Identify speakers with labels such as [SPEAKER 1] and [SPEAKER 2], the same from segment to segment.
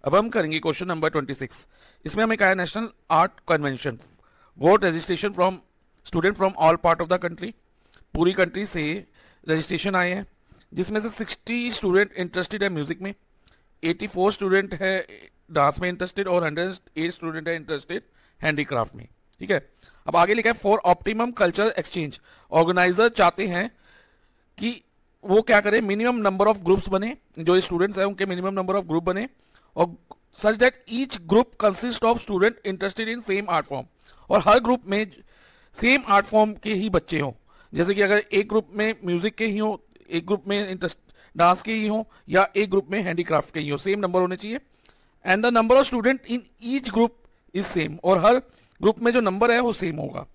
[SPEAKER 1] अब हम करेंगे क्वेश्चन नंबर 26। इसमें हमें कहा है national art convention vote registration from student from all part of the country. पूरी कंट्री से रजिस्ट्रेशन आए हैं, जिसमें से 60 स्टूडेंट इंटरेस्टेड है म्यूजिक में, 84 स्टूडेंट है डांस में इंटरेस्टेड और 108 स्टूडेंट है इंटरेस्टेड हैंडीक्राफ्ट में। ठीक है, अब आगे लिखा है for optimum culture exchange. Organiser चाहते हैं कि वो क्या करें, मिनिमम नंबर ऑफ ग्रुप्स बने, जो स्टूडेंट्स हैं उनके मिनिमम नंबर ऑफ ग्रुप बने, और such that each group consist of student interested in sem art form, और हर ग्रुप में सेम आर्ट फॉर्म के ही बच्चे हों। जैसे कि अगर एक ग्रुप में म्यूजिक के ही हो, एक ग्रुप में इंटरेस्ट डांस के ही हो, या एक ग्रुप में हैंडीक्राफ्ट के ही हो, सेम नंबर होने चाहिए। And the number of student in each group is same, और हर ग्रुप में जो नंबर है वो सेम होगा।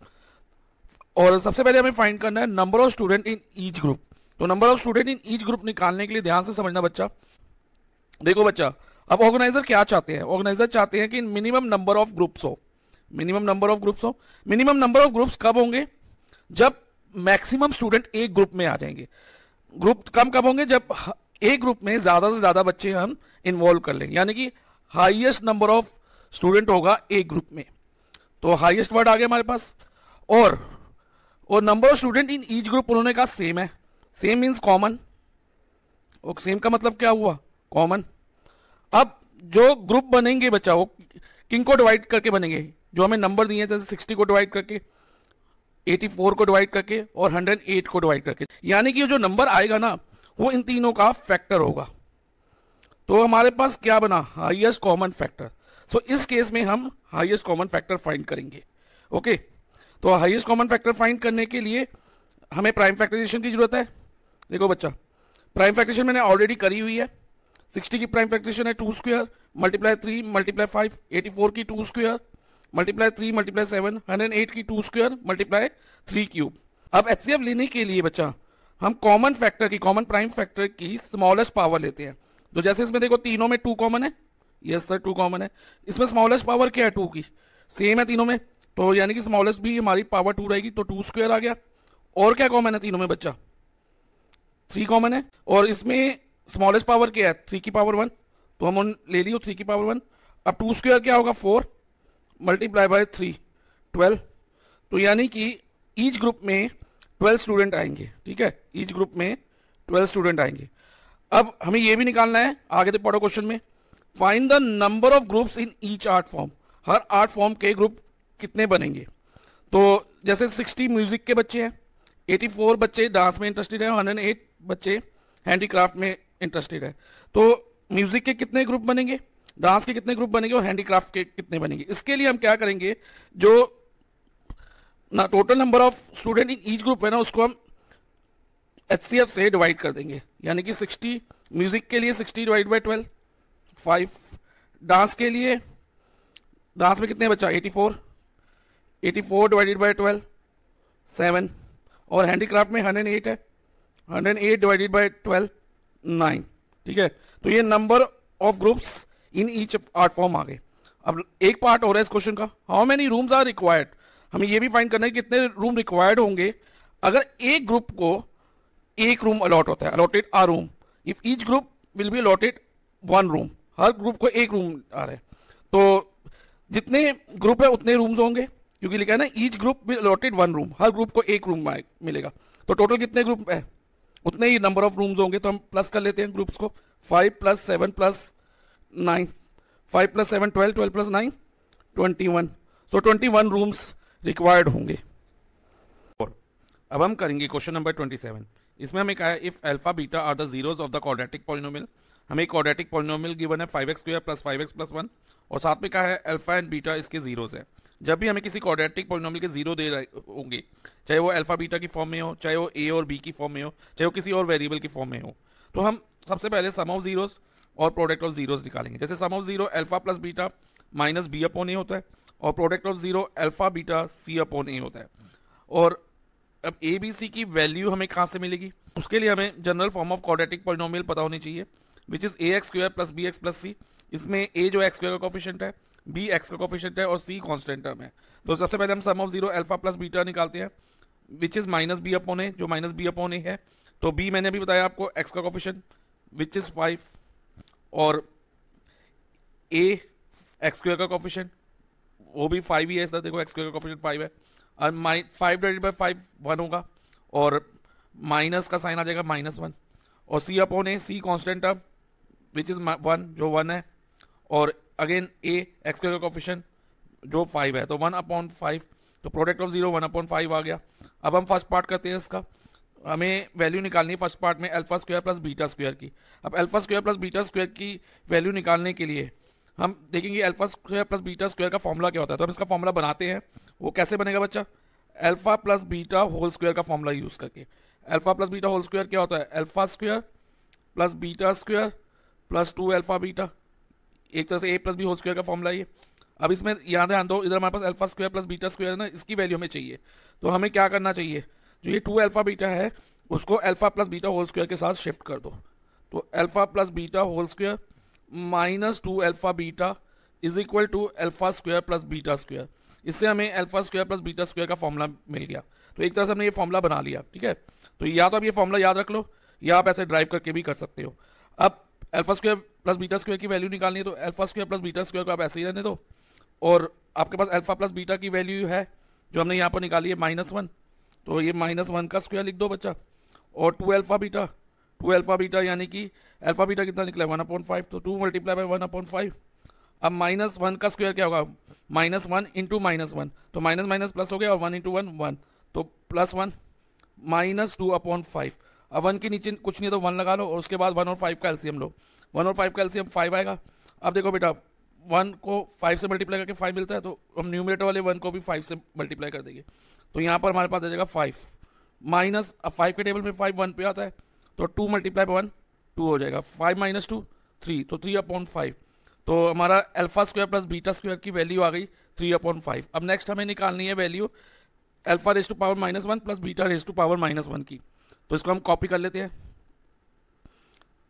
[SPEAKER 1] और सबसे पहले हमें फाइंड करना है number of student in each group. तो number of student in each group निकालने के लिए ध्यान से समझना बच्चा। देखो बच्चा, अब ऑर्गेनाइजर क्या चाहते हैं, ऑर्गेनाइजर चाहते हैं कि मिनिमम नंबर ऑफ ग्रुप्स हो, मिनिमम नंबर ऑफ ग्रुप्स हो। मिनिमम नंबर ऑफ ग्रुप्स कब होंगे, जब मैक्सिमम स्टूडेंट एक ग्रुप में आ जाएंगे। ग्रुप कब होंगे, जब एक ग्रुप में ज्यादा से ज्यादा बच्चे हम इन्वॉल्व कर लेंगे, यानी कि हाईएस्ट नंबर ऑफ स्टूडेंट होगा एक ग्रुप में। तो हाईएस्ट वर्ड आ गया हमारे पास। और number of student in each group उन्होंने कहा सेम है। सेम मीन्स कॉमन, और सेम का मतलब क्या हुआ, कॉमन। अब जो ग्रुप बनेंगे बच्चा, वो किन को डिवाइड करके बनेंगे, जो हमें नंबर दिए हैं, जैसे 60 को डिवाइड करके, 84 को डिवाइड करके और 108 को डिवाइड करके। यानी कि जो नंबर आएगा ना, वो इन तीनों का फैक्टर होगा। तो हमारे पास क्या बना, हाईएस्ट कॉमन फैक्टर। सो इस केस में हम हाईएस्ट कॉमन फैक्टर फाइंड करेंगे। ओके, तो हाईएस्ट कॉमन फैक्टर फाइंड करने के लिए हमें प्राइम फैक्टराइजेशन की जरूरत है। देखो बच्चा, प्राइम फैक्टराइजेशन मैंने ऑलरेडी करी हुई है। 60 की प्राइम फैक्टराइजेशन है 2 स्क्वायर मल्टीप्लाई 3 मल्टीप्लाई 5, 84 की 2 स्क्वायर मल्टीप्लाई 3 मल्टीप्लाई 7, 108 की 2 स्क्वायर मल्टीप्लाई 3 क्यूब। अब एचसीएफ लेने के लिए बच्चा हम कॉमन फैक्टर की, कॉमन प्राइम फैक्टर की स्मॉलेस्ट पावर लेते हैं। तो जैसे इसमें देखो तीनों में 2 कॉमन है, यस सर 2 कॉमन है। इसमें स्मॉलेस्ट पावर क्या है, 2 की, सेम है तीनों में, तो यानी कि स्मॉलेस्ट भी हमारी पावर 2 रहेगी, तो 2 स्क्वायर आ गया। और क्या कॉमन है तीनों में बच्चा, 3 कॉमन है। और इसमें स्मॉलेस्ट पावर क्या है, 3 की पावर 1, तो हम ले लियो 3 की पावर 1। अब 2 स्क्वायर क्या होगा, 4 मल्टीप्लाई बाय 3, 12। तो यानी कि ईच ग्रुप में 12 स्टूडेंट आएंगे। ठीक है, ईच ग्रुप में 12 स्टूडेंट आएंगे। अब हमें यह भी निकालना है, आगे तक पढ़ो क्वेश्चन में, find the number of groups in each art form. Her art form के ग्रुप कितने बनेंगे। तो जैसे 60 म्यूजिक के बच्चे हैं, 84 बच्चे डांस में इंटरेस्टेड है, 108 बच्चे हैंडीक्राफ्ट में इंटरेस्टेड है। तो म्यूजिक के कितने ग्रुप बनेंगे, डांस के कितने ग्रुप बनेंगे और हैंडीक्राफ्ट के कितने बनेंगे। इसके लिए हम क्या करेंगे, जो ना total number of student in each group है ना, उसको हम एचसीएफ से डिवाइड कर देंगे। यानी कि 60 म्यूजिक के लिए 60 डिवाइड बाई 12, 5। डांस के लिए, डांस में कितने बच्चा, 84, 84 डिवाइडेड बाई 12, 7। और हैंडीक्राफ्ट में 108 है, 108 डिवाइडेड बाई 12, 9। ठीक है, तो ये number of groups in each art form आ गए। अब एक पार्ट हो रहा है इस क्वेश्चन का, how many rooms are required. हमें ये भी फाइंड करना है कितने रूम रिक्वायर्ड होंगे अगर एक ग्रुप को एक रूम अलॉट होता है, allotted a room, if each group will be allotted 1 room. हर ग्रुप को एक रूम आ रहा है, तो जितने ग्रुप है उतने रूम्स होंगे, क्योंकि लिखा है ना each group will allotted 1 room, हर ग्रुप को एक रूम मिलेगा। तो टोटल कितने ग्रुप है, उतने ही नंबर ऑफ रूम्स होंगे। तो हम प्लस कर लेते हैं ग्रुप्स को, 5 + 7 + 9, 5 + 7 12, 12 + 9 21। सो 21 रूम्स रिक्वायर्ड होंगे। अब हम करेंगे क्वेश्चन नंबर 27। इसमें हमें कहा है if alpha beta are the zeros of the quadratic polynomial. हमें एक क्वाड्रेटिक पॉलिनोमियल गिवन है 5x² + 5x + 1, और साथ में कहा है अल्फा एंड बीटा इसके जीरोज है। जब भी हमें किसी क्वाड्रेटिक पॉलिनोमियल के जीरो दे रहे होंगे, चाहे वो अल्फा बीटा की फॉर्म में हो, चाहे वो ए और बी की फॉर्म में हो, चाहे वो किसी और वेरिएबल की फॉर्म में हो, तो हम सबसे पहले सम ऑफ जीरोज और प्रोडक्ट ऑफ जीरोज निकालेंगे। जैसे sum of zero alpha + beta minus b/a होता है, और product of zero alpha beta c/a होता है। और अब ए बी सी की वैल्यू हमें कहाँ से मिलेगी, उसके लिए हमें general form of quadratic polynomial पता होनी चाहिए, which is ax² + bx + c। इसमें a जो x² का कोफिशिएंट है, b x का कोफिशिएंट है और c कांस्टेंट टर्म है। तो सबसे पहले हम सम ऑफ जीरो अल्फा + बीटा निकालते हैं, विच इज -b/a, जो -b/a है। तो b मैंने भी बताया आपको x का कोफिशिएंट विच इज 5, और ए एक्स स्क्वायर का कोफिशिएंट वो भी 5 ही है, इसलिए देखो एक्स स्क्वायर का कोफिशिएंट 5 है, और 5 डिवाइडेड बाई 5 1 होगा, और माइनस का साइन आ जाएगा -1, और C upon A, C constant term which is 1 जो 1 है, और अगेन ए एक्स स्क्वायर का कोफिशिएंट जो 5 है, तो 1/5, तो प्रोडक्ट ऑफ 0 1/5 आ गया। अब हम फर्स्ट पार्ट करते हैं इसका, हमें वैल्यू निकालनी है फर्स्ट पार्ट में alpha square plus beta square की। अब alpha square plus beta square की वैल्यू निकालने के लिए हम देखेंगे alpha square plus beta square का फॉर्मूला क्या होता है, तो हम इसका फॉर्मूला बनाते हैं। वो कैसे बनेगा बच्चा, alpha plus beta whole square का फॉर्मूला यूज करके। Alpha plus beta whole square क्या होता है, alpha square plus beta square plus 2 alpha beta, एक तरह से A plus B whole square का फॉर्मूला ये। अब इसमें यहाँ ध्यान दो, इधर हमारे पास alpha square plus beta square है ना, इसकी वैल्यू हमें चाहिए, तो हमें क्या करना चाहिए, जो ये 2 अल्फा बीटा है उसको alpha plus beta whole square के साथ शिफ्ट कर दो, तो alpha plus beta whole square minus 2 alpha beta is equal to alpha square plus beta square. इससे हमें alpha square plus beta square का फॉर्मूला मिल गया, तो एक तरह से हमने ये फॉर्मूला बना लिया, ठीक है। तो या तो आप ये फॉर्मूला याद रख लो, या आप ऐसे ड्राइव करके भी कर सकते हो। अब alpha square plus beta square की वैल्यू निकालनी है, तो alpha square plus beta square को आप ऐसे ही रहने दो, और आपके पास अल्फा प्लस बीटा की वैल्यू है जो हमने यहाँ पर निकाली है -1, तो ये -1 का स्क्वायर लिख दो बच्चा, और 2 अल्फा बीटा यानी कि अल्फा बीटा कितना निकला 1/5, तो 2 मल्टीप्लाई बाई 1/5। अब -1 का स्क्वायर क्या होगा, -1 इंटू -1, तो माइनस माइनस प्लस हो गया, और 1 इंटू 1 1, तो +1 -2/5। अब 1 के नीचे कुछ नहीं तो 1 लगा लो, और उसके बाद 1 और 5 का एलसीएम लो, 1 और 5 का एलसीएम 5 आएगा। अब देखो बेटा 1 को 5 से मल्टीप्लाई करके 5 मिलता है, तो हम न्यूमरेटर वाले 1 को भी 5 से मल्टीप्लाई कर देंगे, तो यहाँ पर हमारे पास आ जाएगा 5 माइनस, अब 5 के टेबल में 5 1 पे आता है, तो 2 मल्टीप्लाई बाई 1 2 हो जाएगा, 5 माइनस 2 3, तो 3/5। तो हमारा alpha square plus beta square की वैल्यू आ गई 3/5। अब नेक्स्ट हमें निकालनी है value alpha raise to power -1 plus beta raise to power -1 की, तो इसको हम कॉपी कर लेते हैं।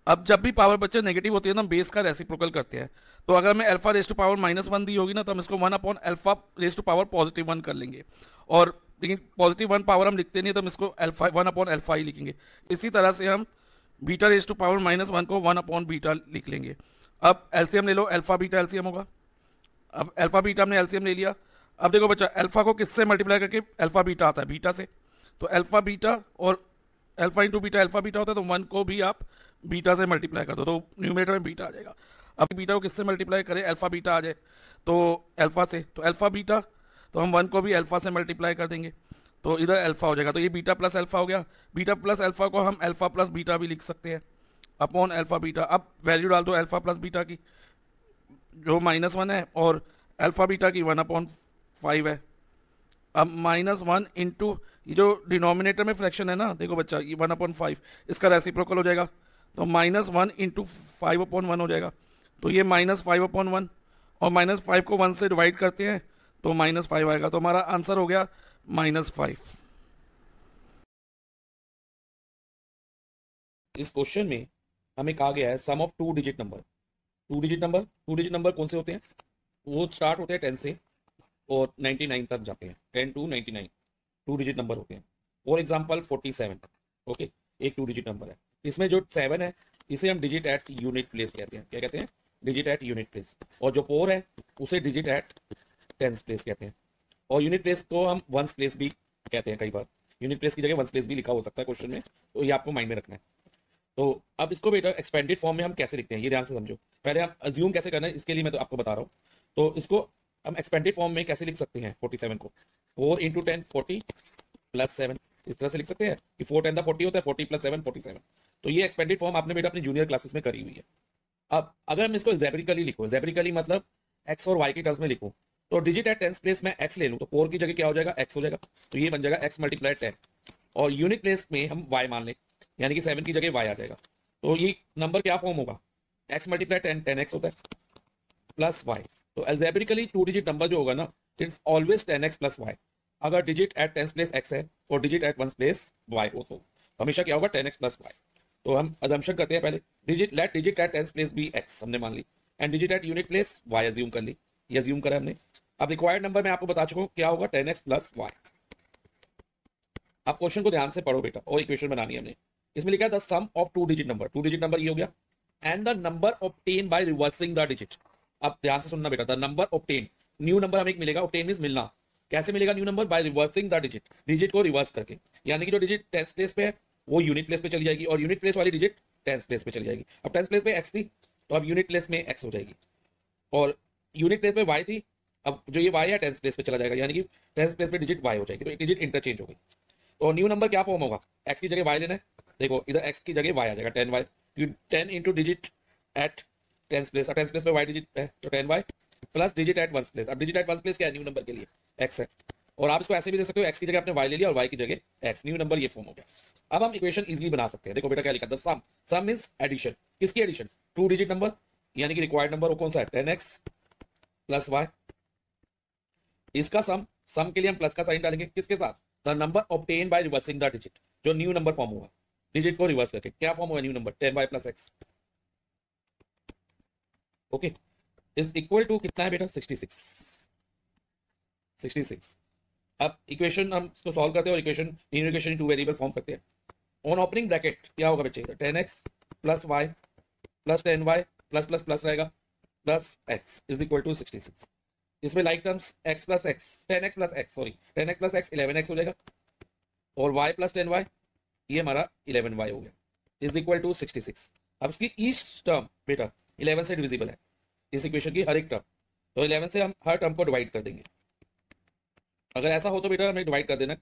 [SPEAKER 1] अब जब भी पावर बच्चे नेगेटिव होती है ना, हम बेस का रेसिप्रोकल करते हैं, तो अगर हमें अल्फा रेज टू पावर -1 दी होगी ना, तो हम इसको 1/अल्फा रेज टू पावर +1 कर लेंगे, और लेकिन +1 पावर हम लिखते नहीं है, तो हम इसको अल्फा 1/अल्फा ही लिखेंगे। इसी तरह से हम बीटा रेज टू पावर -1 को 1/बीटा लिख लेंगे। अब एलसीएम ले लो, अल्फा बीटा एलसीएम होगा। अब अल्फा बीटा हमने एलसीएम ले लिया। अब देखो बच्चा अल्फा को किससे मल्टीप्लाई करके अल्फा बीटा आता है, बीटा से, तो अल्फा बीटा और alpha into beta alpha beta होता है, तो 1 को भी आप बीटा से मल्टीप्लाई कर दो, तो न्यूमरेटर में बीटा आ जाएगा। अब बीटा को किससे मल्टीप्लाई करें, अल्फा बीटा आ जाए तो अल्फा से, तो अल्फा बीटा, तो हम 1 को भी अल्फा से मल्टीप्लाई कर देंगे, तो इधर अल्फा हो जाएगा, तो ये बीटा प्लस अल्फा हो गया। बीटा प्लस अल्फा को हम अल्फा प्लस बीटा भी लिख सकते हैं अपॉन अल्फा बीटा। अब वैल्यू डाल दो अल्फा प्लस बीटा की जो -1 है, और अल्फा बीटा की 1/5 है। अब -1 इंटू ये जो डिनोमिनेटर में फ्रैक्शन है ना, देखो बच्चा ये 1/5 इसका रेसिप्रोकल हो जाएगा, तो -1 इंटू 5/1 हो जाएगा, तो ये -5/1, और -5 को 1 से डिवाइड करते हैं तो -5 आएगा, तो हमारा आंसर हो गया -5। इस क्वेश्चन में हमें कहा गया है sum of 2 digit number. 2 digit number कौन से होते हैं, वो स्टार्ट होते हैं 10 से और 99 तक जाते हैं, 10 to 99 2 डिजिट नंबर होते हैं। फॉर एग्जांपल 47, ओके, एक 2 डिजिट नंबर है। इसमें जो 7 है इसे हम डिजिट एट यूनिट प्लेस कहते हैं, क्या कहते हैं, डिजिट एट यूनिट प्लेस, और जो 4 है उसे डिजिट एट टेंस प्लेस कहते हैं, और यूनिट प्लेस को हम वंस प्लेस भी कहते हैं। कई बार यूनिट प्लेस की जगह वंस प्लेस भी लिखा हो सकता है क्वेश्चन में, तो ये आपको माइंड में रखना है। तो अब इसको बेटा एक्सपेंडेड फॉर्म में हम कैसे लिखते हैं, ये ध्यान से समझो। पहले हम अज्यूम कैसे करना है, इसके लिए मैं तो आपको बता रहा हूँ। तो इसको हम एक्सपेंडेड फॉर्म में कैसे लिख सकते हैं, 47 को 4 इंटू 10 40 प्लस 7, इस तरह से लिख सकते हैं कि 4 10 40 होता है, 40 प्लस 7 47। तो ये एक्सपेंडेड फॉर्म आपने बेटा अपनी जूनियर क्लासेस में करी हुई है। अब अगर मैं इसको एल्जेब्रिकली लिखूँ, एल्जेब्रिकली मतलब एक्स और वाई के टर्म्स में लिखूँ, तो डिजिट एट टेंस प्लेस में एक्स ले लूँ, तो 4 की जगह क्या हो जाएगा, एक्स हो जाएगा, तो ये बन जाएगा एक्स मल्टीप्लाई 10, और यूनिट प्लेस में हम वाई मान लें, यानी कि 7 की जगह वाई आ जाएगा, तो ये नंबर क्या फॉर्म होगा, एक्स मल्टीप्लाई 10 10x होता है प्लस वाई। तो एल्जेब्रिकली 2 डिजिट नंबर जो होगा ना, it's always 10x plus Y. अगर digit at tens place x है और digit at ones place y हो, तो हमेशा क्या होगा 10x प्लस वाई। तो हम अजम्पशन करते हैं पहले, डिजिट एट टेंस प्लेस भी x हमने मान ली, and digit at unit place y assume कर ली, ये अज्यूम करा हमने। अब रिक्वायर्ड नंबर मैं आपको बता चुका हूं क्या होगा, 10x प्लस वाई। आप क्वेश्चन को ध्यान से पढ़ो बेटा, और इक्वेशन बनानी है हमने। इसमें लिखा है the sum of 2 digit number, 2 digit number ये हो गया, and the number obtain by reversing the digit. अब ध्यान से सुनना बेटा, the number obtain, new number हमें एक मिलेगा, ऑब्टेन मींस मिलना। कैसे मिलेगा new number? By reversing the digit, digit को रिवर्स करके, यानी कि जो डिजिट टेंस प्लेस पे है वो यूनिट प्लेस पे चली जाएगी और यूनिट प्लेस वाली डिजिट टेंस प्लेस पे चली जाएगी। अब टेंस प्लेस पे एक्स थी तो अब यूनिट प्लेस में एक्स हो जाएगी, और यूनिट प्लेस पे वाई थी, अब जो ये वाई है टेंस प्लेस पे चला जाएगा, यानी कि टेंस प्लेस पे डिजिट वाई हो जाएगी, तो एक डिजिट इंटरचेंज हो गई। तो न्यू नंबर क्या फॉर्म होगा? एक्स की जगह वाई लेना है, देखो इधर एक्स की जगह वाई आ जाएगा, 10y, 10 into digit at tens place, tens place पे वाई डिजिट है तो 10y plus digit at ones place. अब डिजिट एट वंस प्लेस क्या है? न्यू नंबर के लिए एक्स है, और आप इसको ऐसे भी देख सकते हो, एक्स की जगह आपने वाई ले लिया और वाई की जगह एक्स, न्यू नंबर ये फॉर्म हो गया। अब हम इक्वेशन इजीली बना सकते हैं। देखो बेटा क्या लिखा था, सम, सम मींस एडिशन, किसकी एडिशन? टू डिजिट नंबर, यानी कि रिक्वायर्ड नंबर वो कौन सा है? 10x प्लस वाई, इसका सम, सम के लिए हम प्लस का साइन डालेंगे, किसके साथ? The number obtain by reversing the digit, जो न्यू नंबर फॉर्म होगा, डिजिट को रिवर्स करके क्या फॉर्म होगा? New number 10y plus x, okay, is equal to कितना है बेटा? 66, 66। अब इक्वेशन हम इसको सॉल्व करते हैं और equation linear equation two variable form करते हैं। ऑन ओपनिंग ब्रैकेट क्या होगा बच्चे? 10x plus Y plus 10y plus plus plus रहेगा plus x is equal to 66। इसमें like terms x plus x, 10x plus x, sorry 10x plus x 11x हो जाएगा, और y प्लस 10y ये हमारा 11y हो गया, इज इक्वल टू 66। अब इसकी ईच टर्म बेटा 11 से डिविजिबल है, इस इक्वेशन की हर एक टर्म, तो 11 से हम हर टर्म को डिवाइड कर देंगे। अगर ऐसा हो तो बेटा हमें डिवाइड कर देना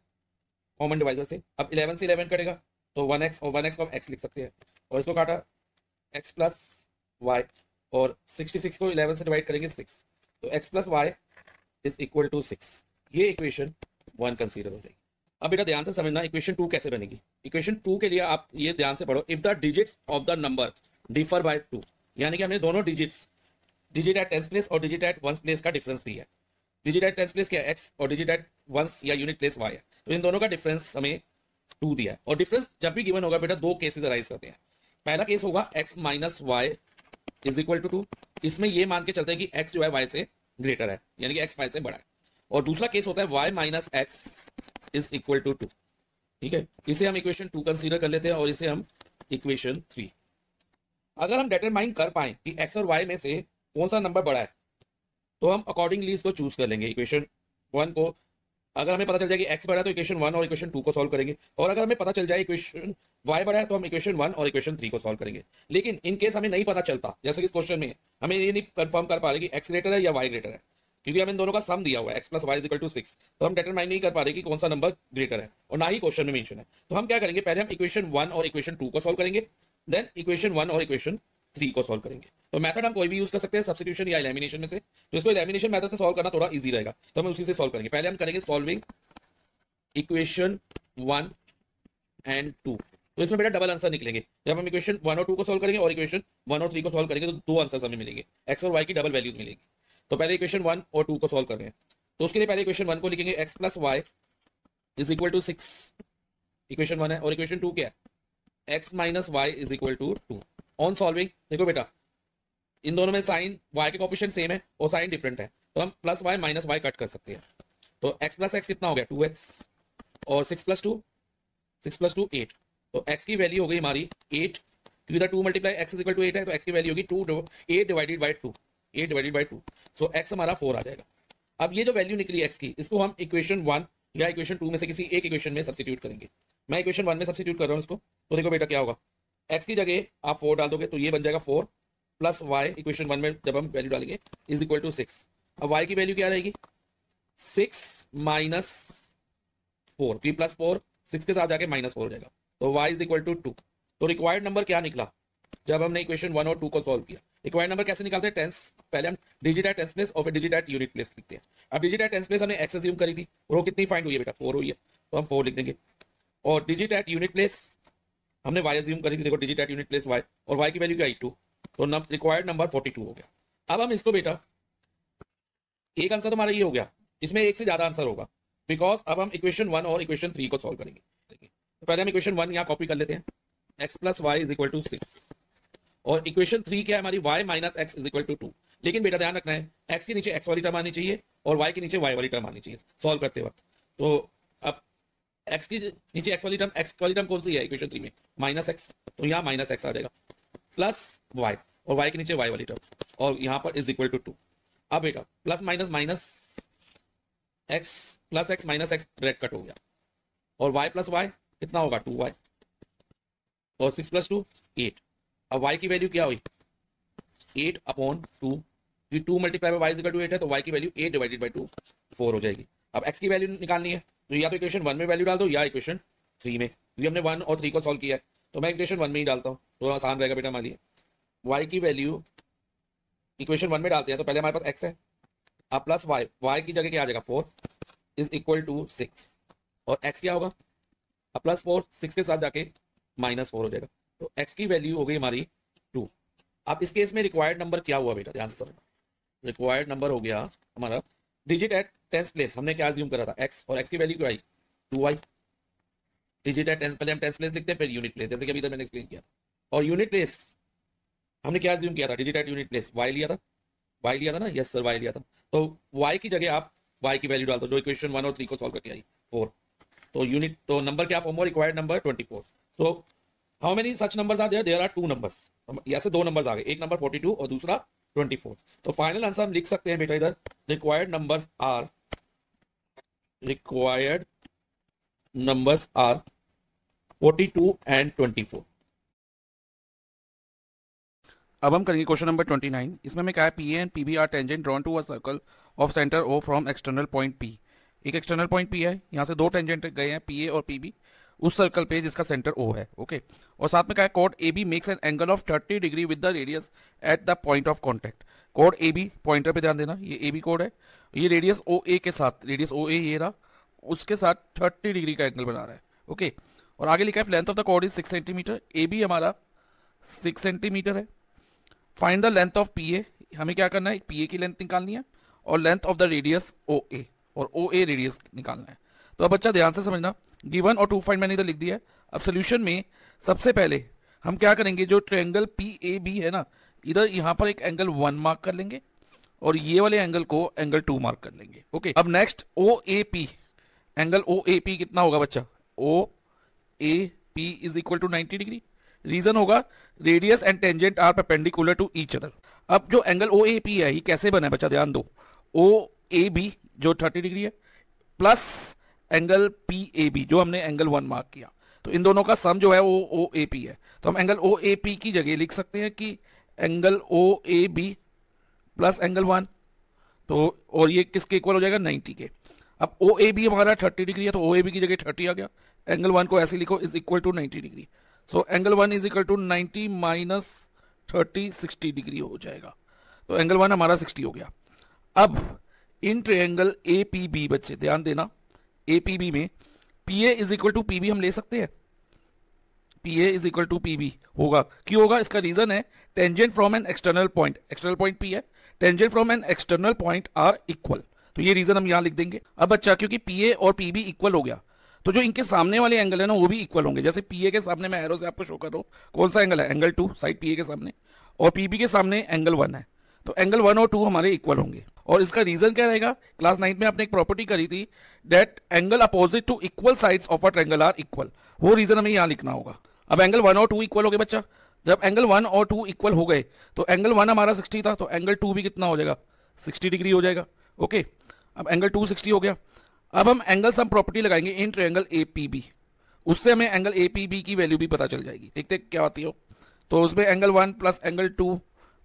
[SPEAKER 1] कॉमन डिवाइजर से। अब 11 से 11 कटेगा तो 1x, और 1x को हम x लिख सकते हैं, और इसको काटा x प्लस वाई, और 66 को 11 से डिवाइड करेंगे 6, तो x plus y is equal to 6। ये इक्वेशन 1 कंसीडर हो जाएगी। अब बेटा ध्यान से समझना इक्वेशन 2 कैसे बनेगी। इक्वेशन 2 के लिए आप ये ध्यान से पढ़ो, if the digits of the number differ by 2, यानी कि हमने दोनों digits, digit at tens place और डिजिट एट वंस प्लेस का डिफरेंस दिया है। डिजिट एट टेंस प्लेस क्या है? x, और डिजिट एट वंस या यूनिट प्लेस y है, तो इन दोनों का डिफरेंस हमें 2 दिया है। और डिफरेंस जब भी गिवन होगा बेटा दो केसेस अराइज करते हैं। पहला केस होगा x minus y is equal to 2, इसमें ये मान के चलते हैं कि x जो है y से ग्रेटर है, यानी कि x y से बड़ा है। और दूसरा केस होता है y minus x is equal to 2, ठीक है, इसे हम इक्वेशन 2 कंसीडर कर लेते हैं और इसे हम इक्वेशन 3। अगर हम डिटरमाइन कर पाए कि x और y में से कौन सा नंबर बड़ा है, तो हम अकॉर्डिंगली इसको चूज कर लेंगे। इक्वेशन 1 को अगर हमें पता चल जाए कि x बड़ा है तो इक्वेशन 1 और इक्वेशन 2 को सॉल्व करेंगे, और अगर हमें पता चल जाए इक्वेशन y बड़ा है तो हम इक्वेशन 1 और इक्वेशन 3 को सॉल्व करेंगे। लेकिन इन केस हमें नहीं पता चलता, जैसे कि इस क्वेश्चन में हमें ये नहीं कंफर्म कर पा रहे कि x ग्रेटर है या y ग्रेटर है, क्योंकि हमें इन दोनों का सम दिया हुआ है x plus y is equal to 6, तो हम डिटरमाइन नहीं कर पा रहे कि कौन सा नंबर ग्रेटर है, और ना ही क्वेश्चन में मेंशन है। तो हम क्या करेंगे, पहले हम इक्वेशन 1 और इक्वेशन 2 को सॉल्व करेंगे, देन इक्वेशन 1 और इक्वेशन 3 को सॉल्व करेंगे। तो मेथड हम कोई भी यूज कर सकते हैं, सब्स्टिट्यूशन या एलिमिनेशन में से, तो इसको एलिमिनेशन मेथड से सॉल्व करना थोड़ा इजी रहेगा, तो हम उसी से सॉल्व करेंगे। पहले हम करेंगे सॉल्विंग इक्वेशन 1 एंड 2, तो इसमें बेटा डबल आंसर निकलेंगे। जब हम इक्वेशन 1 और 2 को सॉल्व करेंगे और इक्वेशन 1 और 3 को सॉल्व करेंगे तो दो आंसर्स हमें मिलेंगे, x और y की डबल वैल्यूज मिलेगी। तो पहले इक्वेशन 1 और 2 को सॉल्व कर रहे हैं, तो उसके लिए पहले इक्वेशन 1 को लिखेंगे x plus y is equal to 6, equation 1 है, और इक्वेशन 2 क्या है? x minus y is equal to 2। On solving देखो बेटा इन दोनों में साइन y के कोफिशिएंट सेम है और साइन डिफरेंट है, तो हम plus y minus y cut कर सकते हैं। तो x प्लस एक्स कितना हो गया? 2x, और 6 प्लस 2 8, तो x की वैल्यू हो गई हमारी 8, क्योंकि 2 multiply x is equal to 8 है, तो x की वैल्यू होगी 8 divided by 2, 8 divided by 2, so x हमारा 4 आ जाएगा। अब ये जो वैल्यू निकली x की, इसको हम इक्वेशन 1 या इक्वेशन 2 में से किसी एक इक्वेशन में सब्स्टिट्यूट करेंगे। मैं इक्वेशन 1 में सब्स्टिट्यूट कर रहा हूँ इसको, तो देखो बेटा क्या होगा, x की जगह आप 4 डाल दोगे तो ये बन जाएगा 4 प्लस y, इक्वेशन 1 में जब हम वैल्यू डालेंगे इज इक्वल टू 6। अब y की वैल्यू क्या रहेगी? 6 माइनस 4, 3 प्लस 4 6 के साथ जाके माइनस 4 हो जाएगा, तो y इज इक्वल टू 2। तो रिक्वायर्ड नंबर क्या निकला जब हमने इक्वेशन 1 और 2 को सॉल्व किया? रिक्वायर्ड नंबर कैसे निकालते हैं? टेंस, पहले हम डिजिट एट टेंस प्लेस और फिर डिजिट एट यूनिट प्लेस लिखते हैं। अब डिजिट एट टेंस प्लेस हमने x अज्यूम करी थी, और वो कितनी फाइंड हुई है बेटा? 4 हुई है, तो हम 4 लिख देंगे। और डिजिट एट यूनिट प्लेस हमने y अज्यूम करी थी, देखो digit at unit place y, और y की वैल्यू क्या आई 2, तो रिक्वायर्ड नंबर 42 हो गया। अब हम इसको बेटा एक आंसर तो हमारा ये हो गया, इसमें एक से ज्यादा आंसर होगा, बिकॉज अब हम इक्वेशन 1 और इक्वेशन 3 को सॉल्व करेंगे। तो पहले हम इक्वेशन 1 यहाँ कॉपी कर लेते हैं, x plus y is equal to 6, और इक्वेशन 3 क्या है हमारी? y minus x is equal to 2। लेकिन बेटा ध्यान रखना है x के नीचे x वाली टर्म आनी चाहिए और y के नीचे y वाली टर्म आनी चाहिए सॉल्व करते वक्त। तो अब x के नीचे x वाली टर्म कौन सी है इक्वेशन 3 में? माइनस एक्स, तो यहाँ माइनस एक्स आ जाएगा प्लस y। और y के नीचे y वाली टर्म और यहाँ पर इज इक्वल टू 2। अब बेटा plus minus minus x plus x minus x bracket cut हो गया और y प्लस y कितना होगा 2y और 6 प्लस 2 8। अब y की वैल्यू क्या हुई 8 upon 2, 2 multiply by y is equal to 8 है तो y की वैल्यू 8 डिवाइडेड बाय 2 4 हो जाएगी। अब x की वैल्यू निकालनी है तो या तो इक्वेशन 1 में वैल्यू डाल दो या इक्वेशन 3 में, क्योंकि हमने 1 और 3 को सॉल्व किया है तो मैं इक्वेशन 1 में ही डालता हूँ तो आसान रहेगा बेटा। हमारे लिए y की वैल्यू इक्वेशन 1 में डालते हैं तो पहले हमारे पास x है, अब प्लस y की जगह क्या आ जाएगा 4 इज इक्वल टू 6 और x क्या होगा अब प्लस 4 6 के साथ जाके माइनस 4 हो जाएगा तो x की वैल्यू हो गई हमारी 2। अब इस केस में रिक्वायर्ड नंबर क्या हुआ बेटा, ध्यान से समझना। रिक्वायर्ड नंबर हो गया हमारा डिजिट एट टेंस प्लेस। हमने क्या अज्यूम करा था x और x की वैल्यू क्या आई 2y। डिजिट एट टेंस, पहले हम टेंस प्लेस लिखते हैं फिर यूनिट प्लेस, जैसे कि अभी तक मैंने एक्सप्लेन किया। और यूनिट प्लेस हमने क्या अज्यूम किया था digit at unit place y लिया था, y लिया था ना, यस सर y लिया था। तो y की जगह आप y की वैल्यू डाल दो जो इक्वेशन 1 और 3 को सॉल्व करके आई 4। तो यूनिट तो नंबर क्या फॉर्म हुआ required number 24। So how many such numbers are there, there are 2 numbers. यहाँ से 2 नंबर्स आ गए, एक नंबर 42 और दूसरा 24। तो फाइनल आंसर हम लिख सकते हैं बेटा इधर रिक्वायर्ड नंबर्स आर 42 एंड 24। अब हम करेंगे क्वेश्चन नंबर 29। इसमें हमें क्या है P A and P B are tangent drawn to a circle of centre O from external point P. एक एक्सटर्नल पॉइंट पी है, यहाँ से 2 टेंजेंट गए हैं पी ए और पी बी उस सर्कल पे जिसका सेंटर ओ है। ओके और साथ में क्या है कोड A B makes an angle of 30 degree with the radius at the point of contact. कोड ए बी पॉइंटर पे ध्यान देना, ये ए बी कोड है, ये रेडियस ओ ए के साथ, रेडियस ओ ए ये रहा, उसके साथ 30 डिग्री का एंगल बना रहा है। ओके और आगे लिखा है लेंथ ऑफ द कोड इज 6 सेंटीमीटर, ए बी हमारा 6 सेंटीमीटर है। Find the length of P A, हमें क्या करना है पी ए की लेंथ निकालनी है और length of the radius O A और ओ ए रेडियस निकालना है। तो अब बच्चा ध्यान से समझना, गिवन और टू फाइंड मैंने इधर लिख दिया है। अब सोल्यूशन में सबसे पहले हम क्या करेंगे, जो ट्रायंगल पी ए बी है ना, इधर यहाँ पर एक एंगल 1 मार्क कर लेंगे और ये वाले एंगल को एंगल 2 मार्क कर लेंगे। ओके अब next O A P, angle O A P कितना होगा बच्चा, O A P is equal to 90 degree. Reason होगा radius and tangent are perpendicular to each other. अब जो एंगल ओ ए पी है ये कैसे बना है बच्चा, ध्यान दो, ओ ए बी जो 30 डिग्री है plus angle P A B जो हमने एंगल 1 मार्क किया, तो इन दोनों का सम जो है वो ओ ए पी है। तो हम एंगल ओ ए पी की जगह लिख सकते हैं कि angle O A B plus angle 1, तो और ये किसके इक्वल हो जाएगा 90 के। अब ओ ए बी हमारा 30 डिग्री है तो ओ ए बी की जगह 30 आ गया, एंगल 1 को ऐसे लिखो is equal to 90 degree. So angle 1 is equal to 90 minus 30 60 degree हो जाएगा, तो एंगल 1 हमारा 60 हो गया। अब इन ट्रायंगल ए पी बी बच्चे ध्यान देना, ए पी बी में P A is equal to P B हम ले सकते हैं, P A is equal to P B होगा, क्यों होगा, इसका रीजन है tangent from an external point P है, tangent from an external point are equal, तो ये रीजन हम यहां लिख देंगे। अब बच्चा क्योंकि पी ए और पी बी इक्वल हो गया तो जो इनके सामने वाले एंगल है ना वो भी इक्वल होंगे। जैसे पी ए के सामने मैं एरो से आपको शो कर रहा हूं कौन सा एंगल है, एंगल 2 साइड पी ए के सामने, और पी बी के सामने एंगल 1 है, तो एंगल 1 और 2 हमारे इक्वल होंगे। और इसका रीजन क्या रहेगा, क्लास 9 में आपने एक प्रॉपर्टी करी थी that angle opposite to equal sides of a triangle are equal, वो रीजन हमें यहां लिखना होगा। अब एंगल 1 और 2 इक्वल हो गए बच्चा, जब एंगल 1 और 2 इक्वल हो गए तो एंगल 1 हमारा 60 था तो एंगल 2 भी कितना हो जाएगा 60 डिग्री हो जाएगा। ओके अब एंगल 2 60 हो गया। अब हम एंगल सम प्रॉपर्टी लगाएंगे in triangle A P B, उससे हमें एंगल ए पी बी की वैल्यू भी पता चल जाएगी, देखते क्या आती हो। तो उसमें angle 1 plus angle 2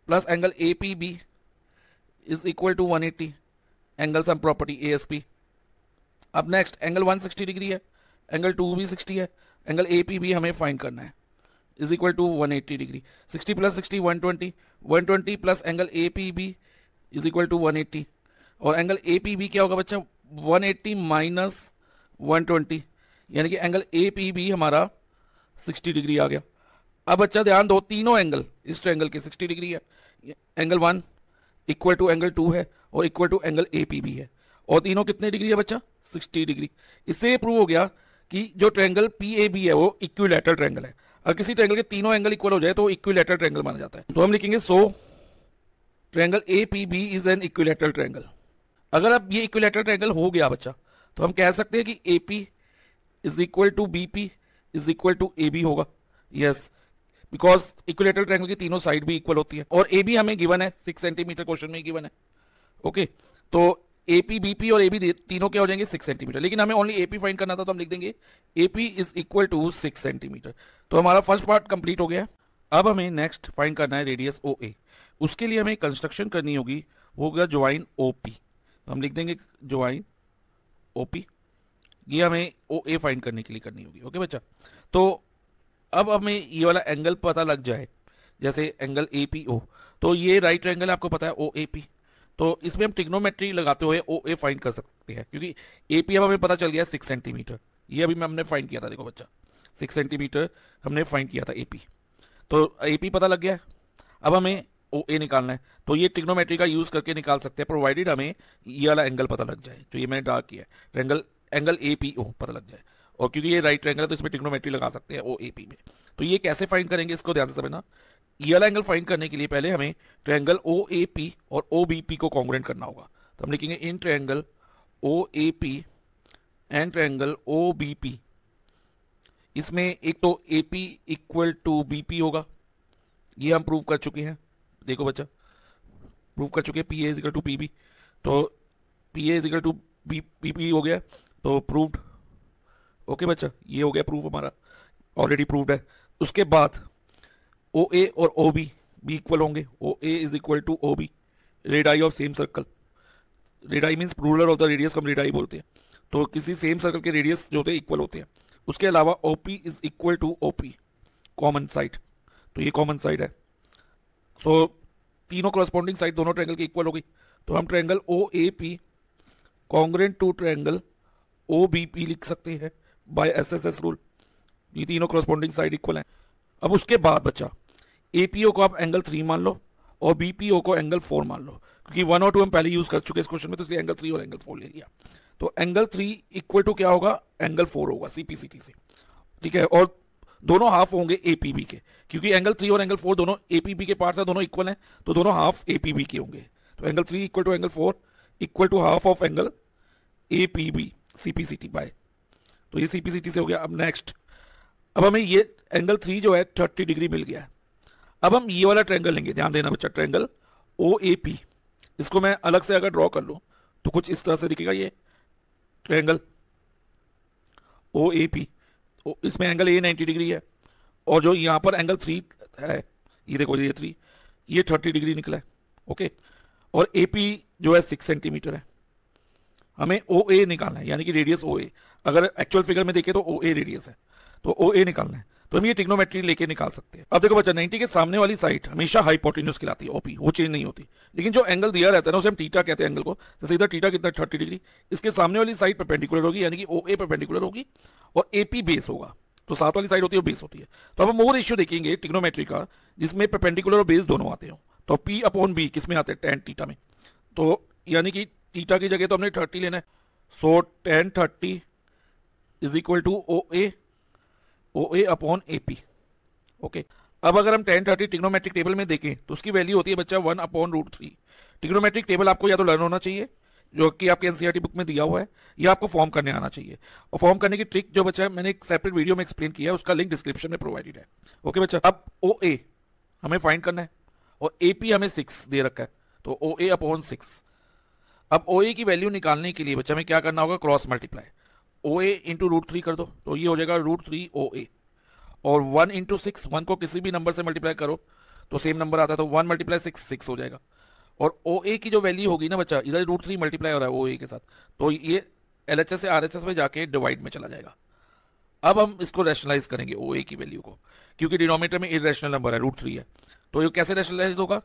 [SPEAKER 1] plus angle A P B is equal to 180, angle sum property A S P. अब नेक्स्ट एंगल 1 60 डिग्री है, एंगल 2 भी 60 है, एंगल ए पी बी हमें फाइंड करना है is equal to 180 degree. 60 plus 60 120, 120 plus angle A P B is equal to 180, और angle A P B क्या होगा बच्चा 180 माइनस 120, यानी कि एंगल ए पी बी हमारा 60 डिग्री आ गया। अब बच्चा ध्यान दो, तीनों एंगल इस ट्रायंगल के 60 डिग्री है, एंगल 1 इक्वल टू एंगल 2 है और equal to angle A P B है, और तीनों कितने डिग्री है बच्चा 60 डिग्री। इससे प्रूव हो गया कि जो ट्रायंगल पी ए बी है वो इक्विलैटरल ट्रायंगल है। अगर किसी ट्रायंगल के तीनों एंगल इक्वल हो जाए तो इक्विलैटरल ट्रायंगल माना जाता है। तो हम लिखेंगे so triangle A P B is an equilateral triangle. अगर अब ये इक्विलैटरल ट्रायंगल हो गया बच्चा तो हम कह सकते हैं कि A P is equal to B P is equal to A B होगा। यस, बिकॉज इक्विलेटरल ट्रायंगल की तीनों साइड भी इक्वल होती है, और ए बी हमें गिवन है 6 सेंटीमीटर, क्वेश्चन में गिवन है। ओके, तो एपी बीपी और एबी तीनों क्या हो जाएंगे 6 सेंटीमीटर, लेकिन हमें ओनली एपी फाइंड करना था, तो हम लिख देंगे AP is equal to 6 centimetre. तो हमारा फर्स्ट पार्ट कंप्लीट हो गया। अब हमें नेक्स्ट फाइंड करना है रेडियस ओ ए। उसके लिए हमें कंस्ट्रक्शन करनी होगी, वो होगा ज्वाइन ओपी। तो हम लिख देंगे ज्वाइन ओपी, ये हमें ओ ए फाइंड करने के लिए करनी होगी। ओके बच्चा, तो अब हमें ये वाला एंगल पता लग जाए, जैसे एंगल ए पी ओ, तो ये राइट एंगल आपको पता है ओ ए पी, तो इसमें हम ट्रिग्नोमेट्री लगाते हुए ओ ए फाइंड कर सकते हैं, क्योंकि ए पी अब हमें पता चल गया 6 सेंटीमीटर, ये अभी हमने फाइंड किया था, देखो बच्चा 6 सेंटीमीटर हमने फाइंड किया था ए पी, तो ए पी पता लग गया। अब हमें ओ ए निकालना है, तो ये ट्रिग्नोमेट्री का यूज करके निकाल सकते हैं, प्रोवाइडेड हमें ये वाला एंगल पता लग जाए, जो ये मैंने ड्रा किया है एंगल ए पी ओ पता लग जाए, और क्योंकि ये राइट ट्रायंगल है तो इसमें ट्रिग्नोमेट्री लगा सकते हैं ओ ए पी में। तो ये कैसे फाइंड करेंगे, इसको ध्यान से समझना। ये वाला एंगल फाइंड करने के लिए पहले हमें ट्रायंगल ओ ए पी और ओ बी पी को कॉन्ग्रुएंट करना होगा, तो हम लिखेंगे in triangle O A P and triangle O B P, इसमें एक तो A P equal to B P होगा, ये हम प्रूव कर चुके हैं, देखो बच्चा प्रूव कर चुके हैं, P A is equal to P B, तो P A is equal to B P हो गया, तो प्रूव्ड। ओके बच्चा, ये हो गया प्रूफ हमारा, ऑलरेडी प्रूव्ड है। उसके बाद ओ ए और ओ बी भी इक्वल होंगे, O A is equal to O B, radii of same circle, radii means plural of the radius को हम रेडाई बोलते हैं, तो किसी सेम सर्कल के रेडियस जो होते हैं इक्वल होते हैं। उसके अलावा O P is equal to O P, common side, तो ये कॉमन साइड है, सो तीनों करस्पॉन्डिंग साइड दोनों ट्रायंगल की इक्वल हो गई, तो हम triangle O A P congruent to triangle O B P लिख सकते हैं by S S S rule, ये तीनों करस्पॉन्डिंग साइड इक्वल हैं। अब उसके बाद बच्चा ए पी ओ को आप एंगल 3 मान लो और बी पी ओ को एंगल 4 मान लो, क्योंकि 1 और 2 हम पहले यूज कर चुके हैं इस क्वेश्चन में, तो इसलिए एंगल 3 और एंगल 4 ले लिया। तो एंगल 3 इक्वल टू क्या होगा, एंगल 4 होगा सीपीसीटी से, ठीक है, और दोनों हाफ होंगे एपीबी के, क्योंकि एंगल 3 और एंगल 4 दोनों एपीबी के पार्ट्स हैं, दोनों इक्वल हैं, तो दोनों हाफ एपीबी के होंगे। तो angle 3 equal to angle 4 equal to half of angle APB CPCT by, तो ये सीपीसीटी से हो गया। अब नेक्स्ट, अब हमें ये एंगल 3 जो है 30 डिग्री मिल गया है। अब हम ये वाला ट्रायंगल लेंगे, ध्यान देना बच्चा, ट्रायंगल ओ ए पी, इसको मैं अलग से अगर ड्रॉ कर लूं तो कुछ इस तरह से दिखेगा ये ट्रायंगल ओ ए पी, इसमें एंगल ए 90 डिग्री है, और जो यहाँ पर एंगल 3 है, ये देखो ये 3, ये 30 डिग्री निकला है। ओके, और ए पी जो है 6 सेंटीमीटर है, हमें ओ ए निकालना है, यानी कि रेडियस ओ ए, अगर एक्चुअल फिगर में देखें तो ओ ए रेडियस है, तो ओ ए निकालना है, तो हम ये ट्रिग्नोमेट्री लेके निकाल सकते हैं। अब देखो बच्चा, 90 के सामने वाली साइड हमेशा हाइपोटेन्यूज कहलाती है, ओपी, वो चेंज नहीं होती, लेकिन जो एंगल दिया रहता है ना उसे हम थीटा कहते हैं एंगल को, जैसे इधर थीटा कितना 30 डिग्री, इसके सामने वाली साइड परपेंडिकुलर होगी, यानी कि ओ ए परपेंडिकुलर होगी और ए पी बेस होगा, तो साथ वाली साइड होती है वो बेस होती है। तो अब हम वो रेशियो देखेंगे ट्रिग्नोमेट्री का जिसमें परपेंडिकुलर और बेस दोनों आते हो, तो पी अपॉन बी किस में आते हैं, टेन थीटा में, तो यानी कि थीटा की जगह तो हमने 30 लेना है, so tan 30 is equal to O A upon A P. Okay, अब अगर हम tan 30 ट्रिग्नोमेट्रिक टेबल में देखें तो उसकी वैल्यू होती है बच्चा 1 अपॉन रूट 3। ट्रिग्नोमेट्रिक टेबल आपको या तो लर्न होना चाहिए, जो कि आपके एनसीईआरटी बुक में दिया हुआ है, या आपको फॉर्म करने आना चाहिए, और फॉर्म करने की ट्रिक जो बच्चा है मैंने एक सेपरेट वीडियो में एक्सप्लेन किया है, उसका लिंक डिस्क्रिप्शन में प्रोवाइडेड है। ओके बच्चा, अब ओ ए हमें फाइंड करना है और ए पी हमें 6 दे रखा है, तो ओ ए अपॉन 6। अब ओ ए की वैल्यू निकालने के लिए बच्चा हमें क्या करना होगा, क्रॉस मल्टीप्लाई, ओ ए इंटू रूट 3 कर दो, तो ये हो जाएगा रूट 3 ओ ए, और 1 इंटू 6, 1 को किसी भी नंबर से मल्टीप्लाई करो तो सेम नंबर आता है, तो 1 मल्टीप्लाई 6 6 हो जाएगा, और ओ ए की जो वैल्यू होगी ना बच्चा, इधर रूट 3 मल्टीप्लाई हो रहा है ओ ए के साथ, तो ये एल एच एस से आर एच एस में जाके डिवाइड में चला जाएगा। अब हम इसको रैशनलाइज करेंगे ओ ए की वैल्यू को, क्योंकि डिनोमिनेटर में इरेशनल नंबर है, रूट 3 है, तो ये कैसे रैशनलाइज होगा,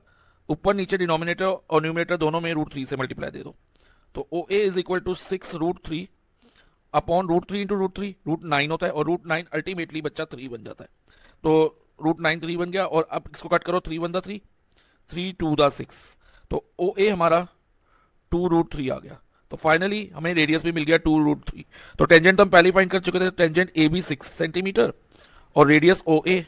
[SPEAKER 1] ऊपर नीचे डिनोमिनेटर और न्यूमिनेटर दोनों में रूट 3 से मल्टीप्लाई दे दो, तो O A is equal to 6 root 3 upon root 3 into root 3, root 9 होता है, और रूट 9 अल्टीमेटली बच्चा 3 बन जाता है, तो रूट 9 3 बन गया, और अब इसको कट करो, 3 1 3, 3 2 6, तो ओ ए हमारा 2 रूट 3 आ गया, तो फाइनली हमें रेडियस भी मिल गया 2 रूट 3। तो टेंजेंट तो हम पहले फाइंड कर चुके थे, टेंजेंट ए बी 6 सेंटीमीटर और radius O A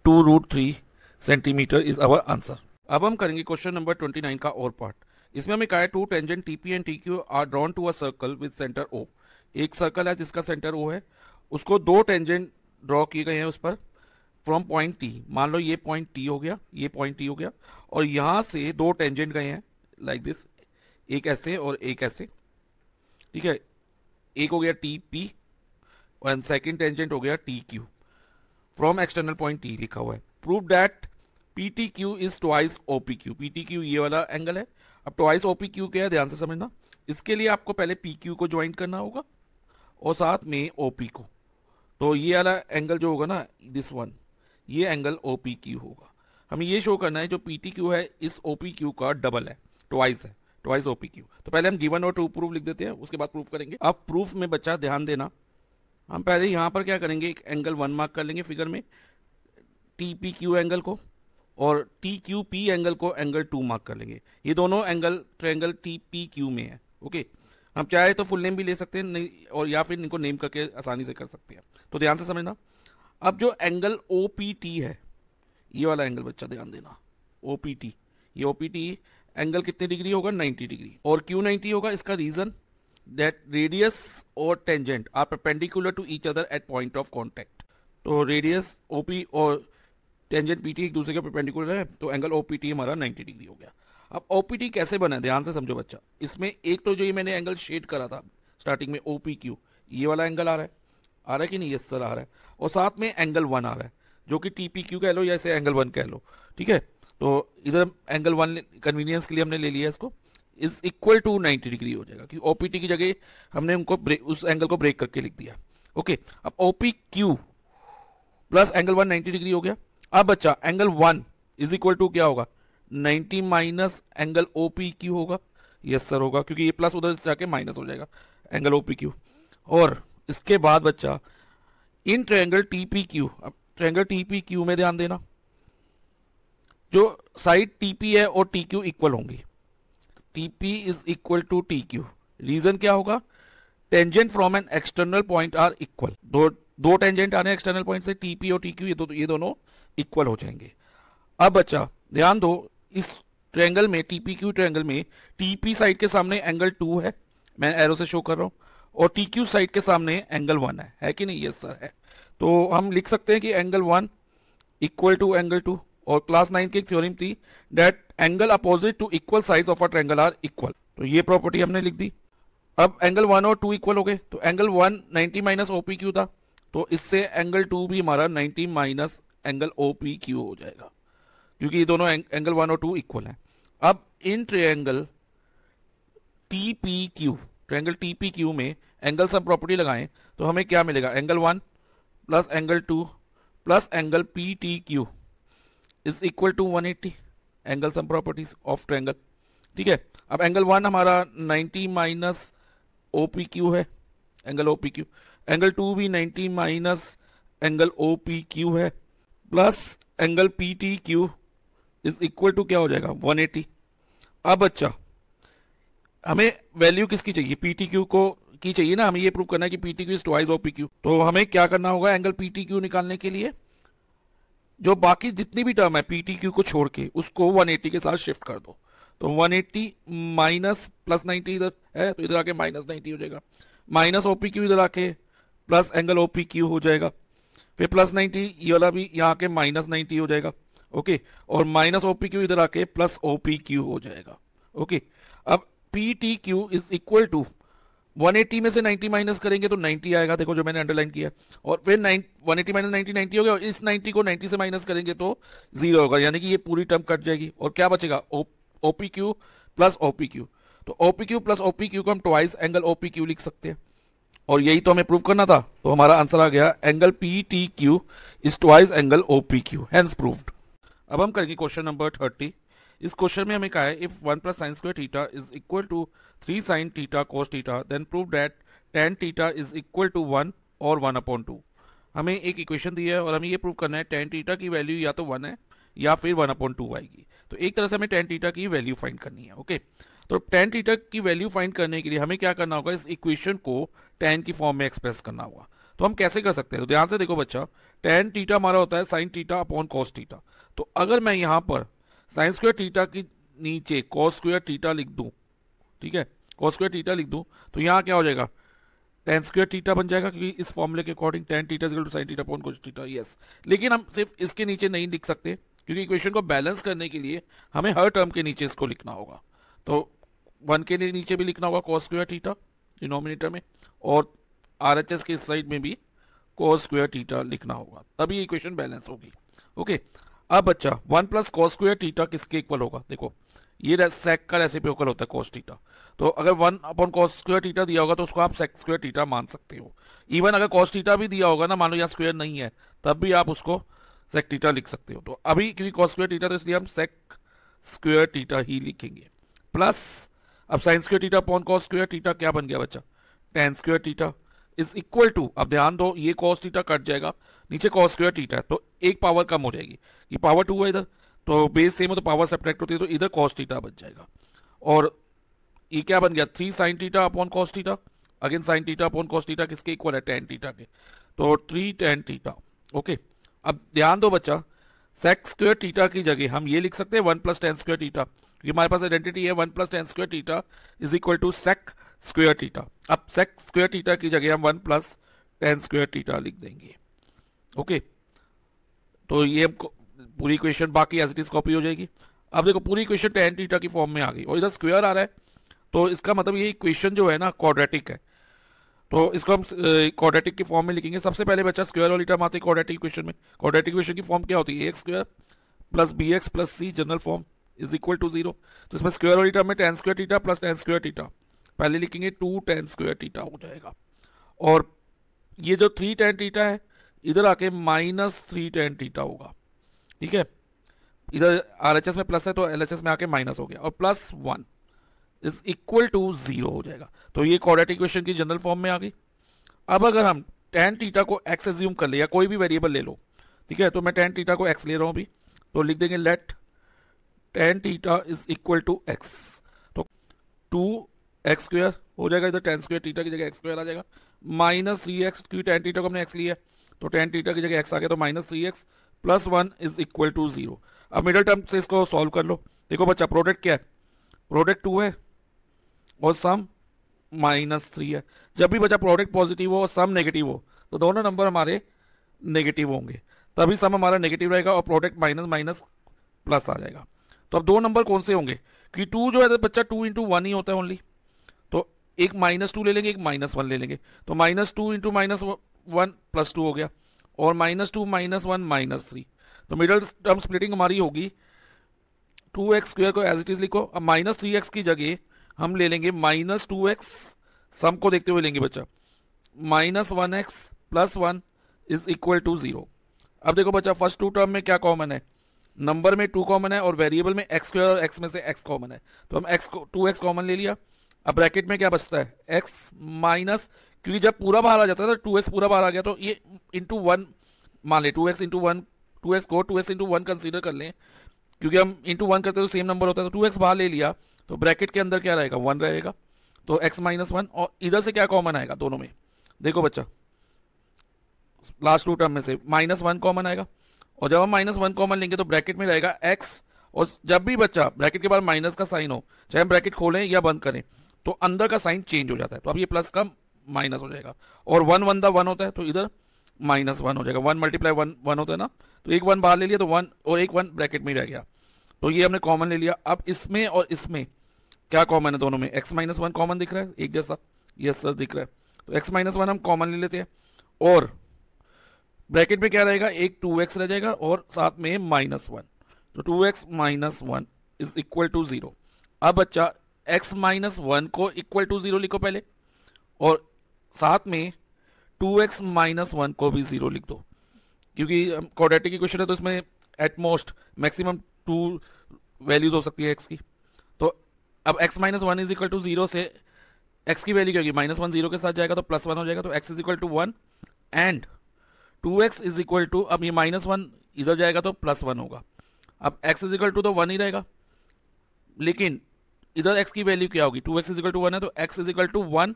[SPEAKER 1] 2 root 3 centimetre is our answer. अब हम करेंगे क्वेश्चन नंबर 29 का और पार्ट। इसमें हमें कहा है 2 tangent TP and TQ are drawn to a circle with centre O. एक सर्कल है जिसका सेंटर ओ है, उसको 2 टेंजेंट ड्रॉ किए गए हैं उस पर, फ्रॉम पॉइंट टी, मान लो ये पॉइंट टी हो गया, ये पॉइंट टी हो गया, और यहां से दो टेंजेंट गए हैं लाइक दिस, एक ऐसे और एक ऐसे, ठीक है, एक हो गया टी पी और सेकेंड टेंजेंट हो गया T Q, from external point T लिखा हुआ है। Prove that P T Q is twice O P Q, P T Q ये वाला एंगल है, अब ट्वाइस ओ पी क्यू क्या है ध्यान से समझना, इसके लिए आपको पहले पी क्यू को ज्वाइन करना होगा और साथ में ओ पी को, तो ये वाला एंगल जो होगा ना दिस वन, ये एंगल ओ पी क्यू होगा। हमें ये शो करना है जो पी टी क्यू है इस ओ पी क्यू का डबल है, ट्वाइस है, ट्वाइस ओ पी क्यू। तो पहले हम गिवन और टू प्रूफ लिख देते हैं, उसके बाद प्रूफ करेंगे। अब प्रूफ में बच्चा ध्यान देना, हम पहले यहाँ पर क्या करेंगे, एक एंगल वन मार्क कर लेंगे फिगर में, टी पी क्यू एंगल को, और टी क्यू पी एंगल को एंगल टू मार्क कर लेंगे। ये दोनों angle triangle T P Q में है। ओके, हम चाहे तो फुल नेम भी ले सकते हैं नहीं, और या फिर इनको नेम करके आसानी से कर सकते हैं। तो ध्यान से समझना, अब जो एंगल ओ पी टी है, ये वाला एंगल बच्चा ध्यान देना, ओ पी टी, ये ओ पी टी एंगल कितने डिग्री होगा, 90 डिग्री। और क्यों 90 होगा, इसका रीजन दैट रेडियस और tangent are perpendicular to each other at point of contact. तो रेडियस ओपी और टेंजेंट पीटी एक दूसरे के परपेंडिकुलर है, तो एंगल ओपीटी हमारा 90 डिग्री हो गया। अब ओपीटी कैसे बना है ध्यान से समझो बच्चा, इसमें एक तो जो ये मैंने एंगल शेड करा था स्टार्टिंग में ओपी क्यू, ये वाला एंगल आ रहा है कि नहीं, यस सर आ रहा है, और साथ में एंगल वन आ रहा है जो कि टीपी क्यू कह लो या इसे एंगल वन कह लो, ठीक है। तो इधर एंगल वन कन्वीनियंस के लिए हमने ले लिया इसको, इज इक्वल टू 90 डिग्री हो जाएगा, क्योंकि ओपीटी की जगह हमने उनको उस एंगल को ब्रेक करके लिख दिया। ओके, अब OP Q plus angle one 90 degree हो गया। अब बच्चा angle one is equal to क्या होगा, 90 माइनस एंगल ओपी क्यू होगा, यस सर होगा, क्योंकि ये प्लस उधर जाके माइनस हो जाएगा एंगल ओपी क्यू। और इसके बाद बच्चा इन ट्रायंगल टीपी क्यू, अब ट्रायंगल टीपी क्यू में ध्यान देना, जो साइड टीपी है और टी क्यू इक्वल होंगी, TP is equal to T Q. Reason क्या होगा, tangent from an external point are equal, दो टेंजेंट आ रहे हैं एक्सटर्नल पॉइंट से, टीपी और टीक्यू ये दोनों इक्वल हो जाएंगे। अब बच्चा ध्यान दो, इस ट्रायंगल में टीपी क्यू ट्रायंगल में टीपी साइड के सामने एंगल 2 है, मैं एरो से शो कर रहा हूं, और टीक्यू साइड के सामने एंगल 1 है कि नहीं, यस सर है। तो हम लिख सकते हैं कि एंगल 1 इक्वल टू एंगल 2, और क्लास 9 की एक थ्योरम थी that angle opposite to equal sides of a triangle are equal, तो ये प्रॉपर्टी हमने लिख दी। अब एंगल 1 और 2 इक्वल हो गए, तो एंगल 1 90 माइनस ओपी क्यू था, तो इससे एंगल 2 भी हमारा 90 माइनस एंगल ओपी क्यू हो जाएगा, क्योंकि ये दोनों एंगल 1 और 2 इक्वल हैं। अब इन triangle TP Q, triangle TP Q में एंगल सम प्रॉपर्टी लगाएं तो हमें क्या मिलेगा, angle 1 plus angle 2 plus angle P T Q is equal to 180 angle sum properties of triangle, ठीक है। अब एंगल 1 हमारा 90 माइनस ओपी क्यू है, एंगल ओपी क्यू, एंगल 2 भी 90 माइनस एंगल ओपी क्यू है, plus angle P T Q is equal to क्या हो जाएगा, 180। अब बच्चा हमें वैल्यू किसकी चाहिए, पी टी क्यू को की चाहिए ना, हमें ये प्रूव करना है कि P T Q is twice OP Q. तो हमें क्या करना होगा, एंगल पी टी क्यू निकालने के लिए जो बाकी जितनी भी टर्म है पी टी क्यू को छोड़ के उसको 180 के साथ शिफ्ट कर दो, तो 180 माइनस प्लस 90 इधर है, तो इधर आके माइनस 90 हो जाएगा, माइनस ओपी क्यू इधर आके प्लस एंगल ओपी क्यू हो जाएगा, फिर प्लस 90 ये वाला भी यहाँ के माइनस 90 हो जाएगा, ओके, और माइनस ओपी क्यू इधर आके प्लस ओपी क्यू हो जाएगा, ओके। अब P T Q is equal to 180 में से 90 माइनस करेंगे तो 90 आएगा, देखो जो मैंने अंडरलाइन किया, और फिर 180 माइनस 90 90 हो गया, और इस 90 को 90 से माइनस करेंगे तो 0 होगा, यानी कि ये पूरी टर्म कट जाएगी, और क्या बचेगा, OP Q plus OP Q. तो OP Q plus OP Q को हम ट्वाइस एंगल ओपी क्यू लिख सकते हैं, और यही तो हमें प्रूव करना था, तो हमारा आंसर आ गया angle P T Q is twice angle OP Q, hence proved. अब हम करेंगे क्वेश्चन नंबर 30। इस क्वेश्चन में हमें कहा है if 1 plus sine square theta is equal to 3 sine theta cos theta then prove that tan theta is equal to 1 और 1/2। हमें एक इक्वेशन दी है और हमें ये प्रूव करना है tan थीटा की वैल्यू या तो 1 है या फिर 1/2 आएगी, तो एक तरह से हमें tan थीटा की वैल्यू फाइंड करनी है, ओके। तो tan थीटा की वैल्यू फाइंड करने के लिए हमें क्या करना होगा, इस इक्वेशन को tan की फॉर्म में एक्सप्रेस करना होगा। तो हम कैसे कर सकते हैं, तो ध्यान से देखो बच्चा, tan थीटा हमारा होता है sin theta upon cos theta, तो अगर मैं यहाँ पर साइन स्क्वायर थीटा की नीचे cos स्क्वायर थीटा लिख दूं, ठीक है, cos स्क्वायर थीटा लिख दूं, तो यहाँ क्या हो जाएगा, टेन स्क्वायर थीटा बन जाएगा, क्योंकि इस फॉर्मूले के according tan theta equal to sine theta upon cos theta, yes. लेकिन हम सिर्फ इसके नीचे नहीं लिख सकते, क्योंकि इक्वेशन को बैलेंस करने के लिए हमें हर टर्म के नीचे इसको लिखना होगा। तो 1 के लिए नीचे भी लिखना होगा cos स्क्वायर थीटा डिनोमिनेटर में, और RHS के इस साइड में भी cos स्क्वायर थीटा लिखना होगा, तभी इक्वेशन बैलेंस होगी। ओके, अब बच्चा 1 प्लस cos स्क्वायर थीटा किसके इक्वल होगा? देखो ये सेक का रेसिप्रोकल होता है cos थीटा, तो अगर 1 अपॉन cos स्क्वायर थीटा दिया होगा तो उसको आप सेक स्क्वायर थीटा मान सकते हो। इवन अगर cos थीटा भी दिया होगा ना, मान लो यहाँ स्क्वायर नहीं है, तब भी आप उसको सेक थीटा लिख सकते हो। तो अभी क्योंकि cos स्क्वायर थीटा, तो इसलिए हम सेक स्क्वायर थीटा ही लिखेंगे। प्लस अब sine square theta upon cos square theta क्या बन गया बच्चा? tan square theta is equal to, अब ध्यान दो ये cos थीटा कट जाएगा, नीचे cos स्क्वायर थीटा है तो एक पावर कम हो जाएगी, कि पावर 2 है इधर, तो बेस सेम है तो पावर सब्ट्रैक्ट होती है, तो इधर cos थीटा बच जाएगा। और ये क्या बन गया? 3 sine theta upon cos theta, again sine theta upon cos theta किसके इक्वल है? tan थीटा के, तो 3 tan थीटा। ओके, अब ध्यान दो बच्चा, सेक स्क्वायर थीटा की जगह हम ये लिख सकते हैं 1 प्लस tan स्क्वायर थीटा, क्योंकि हमारे पास आइडेंटिटी है 1 plus tan square theta is equal to sec square theta. अब सेक स्क्वायर थीटा की जगह हम 1 प्लस tan स्क्वायर थीटा लिख देंगे। ओके, तो ये हमको पूरी इक्वेशन बाकी एज इट इज कॉपी हो जाएगी। अब देखो पूरी इक्वेशन tan थीटा की फॉर्म में आ गई, और इधर स्क्वायर आ रहा है, तो इसका मतलब ये इक्वेशन जो है ना क्वाड्रेटिक है, तो इसको हम क्वाड्रेटिक की फॉर्म में लिखेंगे। सबसे पहले बच्चा स्क्वायर वाली टर्म आती है क्वाड्रेटिक इक्वेशन में। क्वाड्रेटिक इक्वेशन की फॉर्म क्या होती है? X square plus b x plus c general form is equal to 0। तो इसमें स्क्वायर वाली टर्म में tan square theta plus tan square theta, पहले लिखेंगे 2 tan स्क्वायर थीटा हो जाएगा, और ये जो 3 tan थीटा है इधर आके माइनस 3 tan थीटा होगा। ठीक है, इधर RHS में प्लस है तो LHS में आके माइनस हो गया, और प्लस 1 इज इक्वल टू 0 हो जाएगा। तो ये क्वाड्रेटिक इक्वेशन की जनरल फॉर्म में आ गई। अब अगर हम tan थीटा को x एज्यूम कर ले, या कोई भी वेरिएबल ले लो, ठीक है, तो मैं tan थीटा को x ले रहा हूं अभी, तो लिख देंगे let tan theta is equal to x, तो 2x स्क्वायर हो जाएगा, इधर tan स्क्वायर थीटा की जगह x स्क्वायर आ जाएगा, माइनस 3x, क्योंकि tan थीटा को हमने x लिया तो tan थीटा की जगह x आ गया, तो minus 3x plus 1 is equal to 0। अब मिडिल टर्म से इसको सॉल्व कर लो। देखो बच्चा प्रोडक्ट क्या है? प्रोडक्ट 2 है और सम माइनस 3 है। जब भी बच्चा प्रोडक्ट पॉजिटिव हो और सम नेगेटिव हो तो दोनों नंबर हमारे नेगेटिव होंगे, तभी सम हमारा नेगेटिव रहेगा और प्रोडक्ट माइनस माइनस प्लस आ जाएगा। तो अब दो नंबर कौन से होंगे? क्योंकि 2 जो है बच्चा 2 इंटू 1 ही होता है ओनली, तो एक -2 ले लेंगे, एक -1 ले लेंगे, तो -2 इंटू -1 प्लस 2 हो गया, और -2 -1 -3। तो मिडिल टर्म स्प्लिटिंग हमारी होगी 2x स्क्वायर को एज इट इज लिखो, अब -3x की जगह हम ले लेंगे -2x, सम को देखते हुए लेंगे बच्चा, -1x plus 1 is equal to 0। अब देखो बच्चा फर्स्ट 2 टर्म में क्या कॉमन है? नंबर में 2 कॉमन है और वेरिएबल में x स्क्वायर और x में से x कॉमन है, तो हम x को 2x कॉमन ले लिया। अब ब्रैकेट में क्या बचता है? x माइनस, क्योंकि जब पूरा बाहर आ जाता है तो 2x पूरा बाहर आ गया, तो ये इंटू 1 मान ले, 2x इंटू 1, 2x को 2x इंटू 1 कंसिडर कर लें, क्योंकि हम इंटू 1 करते हैं तो सेम नंबर होता है, तो 2x बाहर ले लिया, तो ब्रैकेट के अंदर क्या रहेगा? 1 रहेगा, तो x माइनस 1, और इधर से क्या कॉमन आएगा दोनों में? देखो बच्चा लास्ट 2 टर्म में से -1 कॉमन आएगा, और जब हम -1 कॉमन लेंगे तो ब्रैकेट में रहेगा x, और जब भी बच्चा ब्रैकेट के बाद माइनस का साइन हो, चाहे हम ब्रैकेट खोलें या बंद करें, तो अंदर का साइन चेंज हो जाता है, तो अब ये प्लस का माइनस हो जाएगा, और 1 1 द 1 होता है, तो इधर -1 हो जाएगा, 1 मल्टीप्लाई 1 1 होता है ना, तो एक 1 बाहर ले लिया तो 1 और एक 1 ब्रैकेट में रह गया, तो ये हमने कॉमन ले लिया। अब इसमें और इसमें क्या कॉमन है? दोनों में x -1 कॉमन दिख रहा है, एक जैसा, यस सर दिख रहा है, तो x -1 हम कॉमन ले लेते हैं, और ब्रैकेट में क्या रहेगा? एक 2x रह जाएगा और साथ में -1, तो 2x -1 इज इक्वल टू 0। अब बच्चा x -1 को इक्वल टू 0 लिखो पहले, और साथ में 2x -1 को भी 0 लिख दो, क्योंकि क्वाड्रेटिक इक्वेशन है तो इसमें एट मोस्ट मैक्सिमम 2 वैल्यूज हो सकती है x की। तो अब x -1 इज इक्वल टू 0 से x की वैल्यू क्या होगी? -1 0 के साथ जाएगा तो +1 हो जाएगा, तो x is equal to 1 and 2x is equal to, अब ये -1 इधर जाएगा तो +1 होगा, अब x इज इक्वल टू तो 1 ही रहेगा, लेकिन इधर x की वैल्यू क्या होगी? 2x इज इक्वल टू 1 है, तो x is equal to 1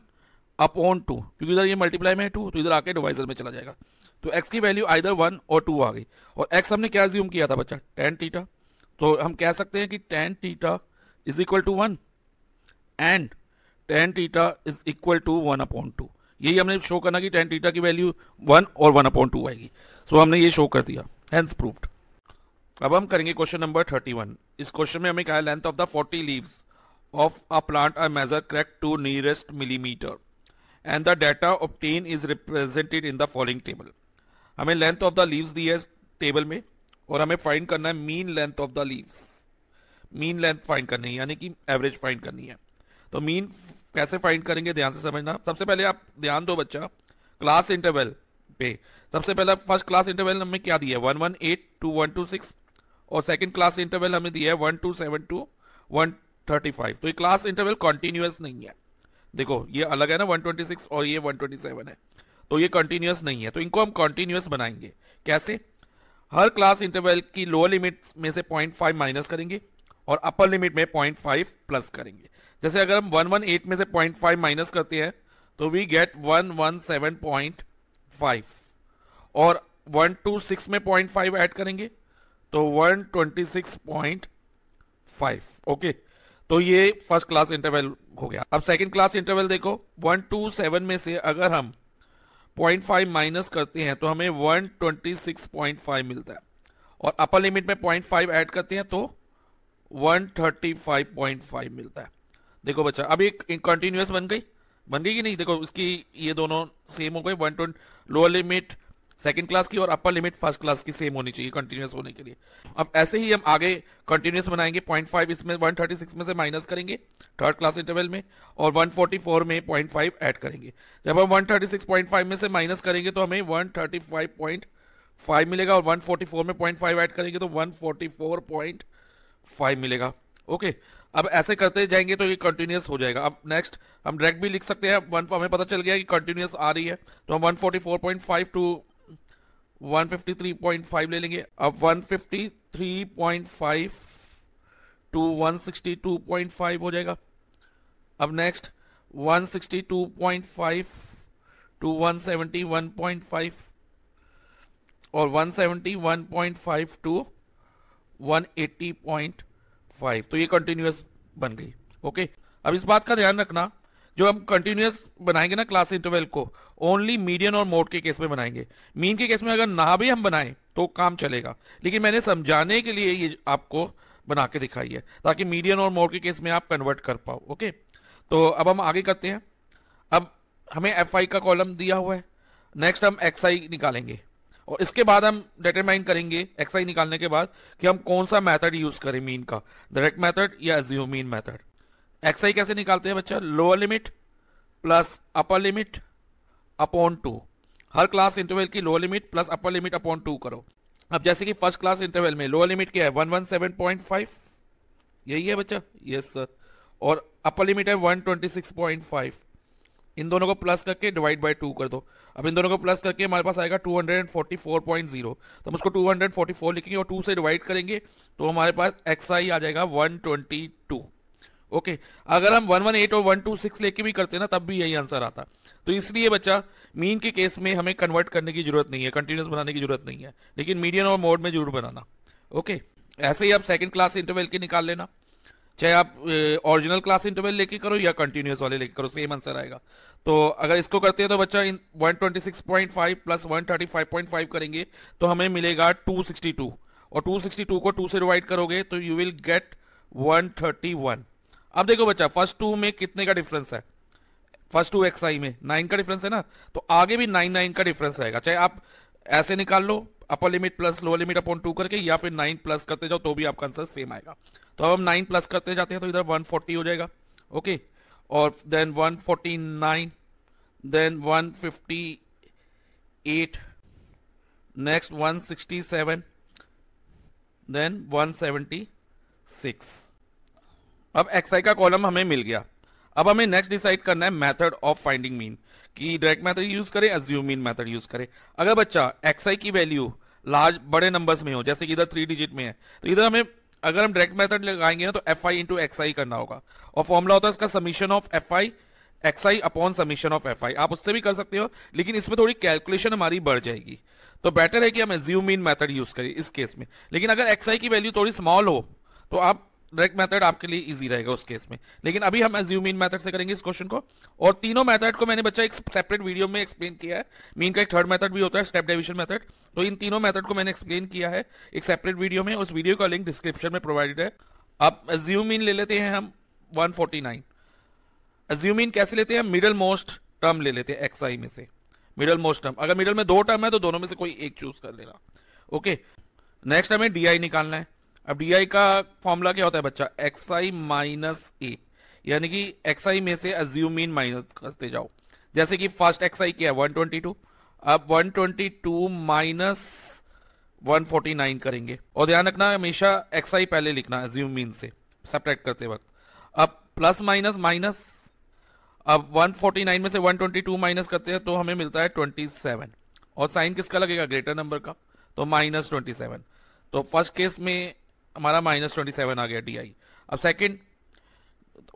[SPEAKER 1] upon 2, क्योंकि इधर ये मल्टीप्लाई में है 2, तो इधर आके डिवाइजर में चला जाएगा, तो x की वैल्यू आइदर 1 और 2 आ गई, और x हमने क्या अज्यूम किया था बच्चा? tan थीटा, तो हम कह सकते हैं कि tan theta is equal to 1 and tan theta is equal to 1 upon 2, यही हमने शो करना कि tan थीटा की वैल्यू 1 और 1/2 आएगी। सो हमने ये शो कर दिया, हेंस प्रूव्ड। अब हम करेंगे क्वेश्चन नंबर 31। इस क्वेश्चन में हमें कहा है length of the 40 leaves of a plant are measure correct to nearest millimetre and the data obtain is represented in the following table. हमें लेंथ ऑफ द लीव्स दी है टेबल में और हमें फाइंड करना है mean length of the leaves. Mean length find करनी है, यानी कि एवरेज फाइंड करनी है। तो मीन कैसे फाइंड करेंगे, ध्यान से समझना। सबसे पहले आप ध्यान दो बच्चा, क्लास इंटरवल पे सबसे पहले फर्स्ट क्लास इंटरवल हमें क्या दिया है 118 to 126 और सेकंड क्लास इंटरवल हमें दिया है 127 to 135। तो ये क्लास इंटरवल कॉन्टिन्यूअस नहीं है। देखो ये अलग है ना, 126 और ये 127 है, तो ये कंटिन्यूअस नहीं है। तो इनको हम कंटिन्यूअस बनाएंगे। कैसे? हर क्लास इंटरवल की लोअर लिमिट में से 0.5 माइनस करेंगे और अपर लिमिट में 0.5 प्लस करेंगे। जैसे अगर हम 118 में से 0.5 माइनस करते हैं तो वी गेट 117.5 और 126 में 0.5 ऐड करेंगे तो 126.5। ओके, तो ये फर्स्ट क्लास इंटरवल हो गया। अब सेकंड क्लास इंटरवल देखो, 127 में से अगर हम 0.5 माइनस करते हैं तो हमें 126.5 मिलता है और अपर लिमिट में 0.5 ऐड करते हैं तो 135.5 मिलता है। देखो बच्चा, अब एक कंटिन्यूअस बन गई कि नहीं? देखो इसकी ये दोनों सेम हो गए। 120 लोअर लिमिट सेकंड क्लास की और अपर लिमिट फर्स्ट क्लास की सेम होनी चाहिए कंटिन्यूअस होने के लिए। अब ऐसे ही हम आगे कंटिन्यूअस बनाएंगे। 0.5 इसमें 136 में से माइनस करेंगे थर्ड क्लास इंटरवल में और 144 में 0.5 ऐड करेंगे। जब हम 136.5 में से माइनस करेंगे तो हमें 135.5 मिलेगा और 144 में 0.5 ऐड करेंगे तो 144.5 मिलेगा। ओके, अब ऐसे करते जाएंगे तो ये कंटिन्यूअस हो जाएगा। अब नेक्स्ट हम डायरेक्ट भी लिख सकते हैं। हमें पता चल गया कि कंटिन्यूअस आ रही है तो हम 144.5 टू 153.5 ले लेंगे। अब 153.5 टू 162.5 हो जाएगा। अब नेक्स्ट 162.5 टू 171.5 और 171.5 टू 180.5। तो ये कंटिन्यूअस बन गई। ओके, अब इस बात का ध्यान रखना, जो हम कंटिन्यूअस बनाएंगे ना क्लास इंटरवल को, ओनली मीडियन और मोड के केस में बनाएंगे। मीन के केस में अगर ना भी हम बनाएं तो काम चलेगा, लेकिन मैंने समझाने के लिए ये आपको बना के दिखाई है ताकि मीडियन और मोड के केस में आप कन्वर्ट कर पाओ। ओके, तो अब हम आगे करते हैं। अब हमें एफ आई का कॉलम दिया हुआ है, नेक्स्ट हम एक्स आई निकालेंगे और इसके बाद हम डिटरमाइन करेंगे एक्स आई निकालने के बाद कि हम कौन सा मेथड यूज करें, मीन का, डायरेक्ट मेथड या एज्यूम मीन मेथड। एक्स आई कैसे निकालते हैं बच्चा? Lower limit plus upper limit upon 2। हर क्लास इंटरवल की lower limit plus upper limit upon 2 करो। अब जैसे कि फर्स्ट क्लास इंटरवल में लोअर लिमिट क्या है 117.5, यही है बच्चा? Yes sir. और अपर लिमिट है 126.5। इन दोनों को प्लस करके डिवाइड बाय 2 कर दो। अब इन दोनों को प्लस करके हमारे पास आएगा 244.0, तो हम उसको 244 लिखेंगे और 2 से डिवाइड करेंगे तो हमारे पास एक्स आई आ जाएगा 122। ओके, अगर हम 118 और 126 लेके भी करते हैं ना तब भी यही आंसर आता। तो इसलिए बच्चा मीन के केस में हमें कन्वर्ट करने की जरूरत नहीं है, कंटिन्यूअस बनाने की जरूरत नहीं है, लेकिन मीडियन और मोड में जरूर बनाना। ओके, ऐसे ही आप सेकंड क्लास इंटरवल के निकाल लेना, चाहे आप ओरिजिनल क्लास इंटरवल लेके करो या कंटिन्यूअस वाले लेके करो, सेम आंसर आएगा। तो अगर इसको करते हैं तो बच्चा 126.5 प्लस 135.5 करेंगे तो हमें मिलेगा 262 और 262 को 2 से डिवाइड करोगे तो यू विल गेट 131। अब देखो बच्चा, फर्स्ट 2 में कितने का डिफरेंस है? फर्स्ट 2 एक्स आई में 9 का डिफरेंस है ना, तो आगे भी 9 का डिफरेंस आएगा। चाहे आप ऐसे निकाल लो upper limit plus lower limit upon 2 करके, या फिर 9 प्लस करते जाओ तो भी आपका आंसर सेम आएगा। तो अब हम 9 प्लस करते जाते हैं तो इधर 140 हो जाएगा। ओके, और देन 149, देन 158, नेक्स्ट 167, देन 176। अब एक्स आई का कॉलम हमें मिल गया। अब हमें नेक्स्ट डिसाइड करना है मेथड ऑफ फाइंडिंग मीन, कि डायरेक्ट मेथड यूज करें एज्यूम मीन मेथड यूज करें। अगर बच्चा एक्स आई की वैल्यू लार्ज बड़े नंबर्स में हो, जैसे कि इधर 3 डिजिट में है, तो इधर हमें अगर हम डायरेक्ट मेथड लगाएंगे ना तो एफ आई इंटू एक्स आई करना होगा और फॉर्मूला होता है इसका summation of F I x I upon summation of F I. आप उससे भी कर सकते हो, लेकिन इसमें थोड़ी कैलकुलेशन हमारी बढ़ जाएगी, तो बेटर है कि हम एज्यूम मीन मेथड यूज करें इस केस में। लेकिन अगर एक्स आई की वैल्यू थोड़ी स्मॉल हो तो आप डायरेक्ट मेथड आपके लिए इजी रहेगा उस केस में, लेकिन अभी हम एज्यूम मीन मेथड से करेंगे इस क्वेश्चन को। और तीनों मेथड को मैंने बच्चा एक सेपरेट वीडियो में एक्सप्लेन किया है। मीन का एक थर्ड मेथड भी होता है, स्टेप डेविएशन मेथड। तो इन तीनों मेथड को मैंने एक्सप्लेन किया है एक सेपरेट वीडियो में, उस वीडियो का लिंक डिस्क्रिप्शन में प्रोवाइडेड है। अब एज्यूम मीन ले लेते हैं हम 149। एज्यूम मीन कैसे लेते हैं, मिडल मोस्ट टर्म ले लेते हैं xi में से, मिडल मोस्ट टर्म। अगर मिडल में दो टर्म है तो दोनों में से कोई एक चूज कर लेना। ओके, नेक्स्ट हमें डी निकालना है। अब डी का फॉर्मूला क्या होता है बच्चा, xi माइनस ए, यानी कि xi में से एज्यूम मीन माइनस करते जाओ। जैसे कि फर्स्ट xi क्या है 122, अब 122 माइनस 149 करेंगे। और ध्यान रखना हमेशा xi पहले लिखना एज्यूम मीन से सब्ट्रैक्ट करते वक्त। अब प्लस माइनस माइनस, अब 149 में से 122 माइनस करते हैं तो हमें मिलता है 27, और साइन किसका लगेगा, ग्रेटर नंबर का, तो माइनस 27। तो फर्स्ट केस में हमारा माइनस 27 आ गया डी। अब सेकंड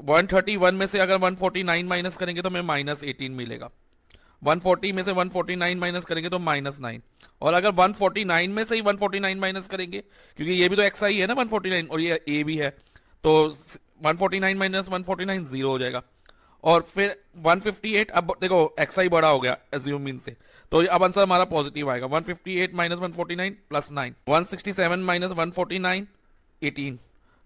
[SPEAKER 1] 131 में से अगर 149 माइनस करेंगे तो हमें माइनस 18 मिलेगा। 140 में से 149 माइनस करेंगे तो माइनस 9, और अगर 149 में से ही 149 माइनस करेंगे, क्योंकि ये भी तो xi है ना 149 और ये a भी है, तो 149 माइनस 149 जीरो हो जाएगा। और फिर 158, अब देखो xi बड़ा हो गया एज्यूम मीन से, तो अब आंसर हमारा पॉजिटिव आएगा। 158 माइनस 149 प्लस 9, 167 माइनस 149 18,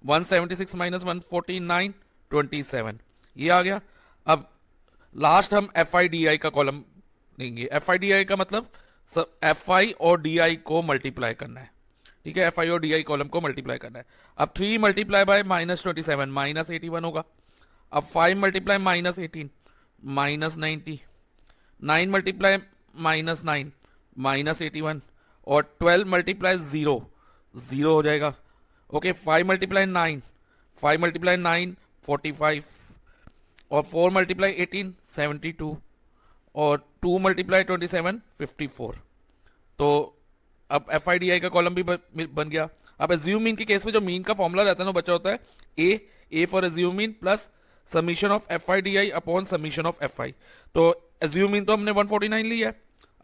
[SPEAKER 1] 176 माइनस 149 27, ये आ गया। अब लास्ट हम FI/DI का कॉलम लेंगे। FI/DI का मतलब FI और DI को मल्टीप्लाई करना है, ठीक है, FI और DI कॉलम को मल्टीप्लाई करना है। अब 3 मल्टीप्लाई बाय माइनस 27 माइनस 81 होगा। अब 5 multiply minus 18 minus 90, 9 multiply minus 9 minus 81, और 12 मल्टीप्लाई 0 0 हो जाएगा। ओके, 5 मल्टीप्लाई 9 5 मल्टीप्लाई 9 45, और 4 मल्टीप्लाई 18 72, और 2 मल्टीप्लाई 27 54। तो अब FI/DI का कॉलम भी बन गया। अब एज्यूम मीन के केस में जो मीन का फॉर्मूला रहता है ना बच्चा होता है A for assume mean plus summation of FI/DI upon summation of FI। तो एज्यूम मीन तो हमने 149 लिया है,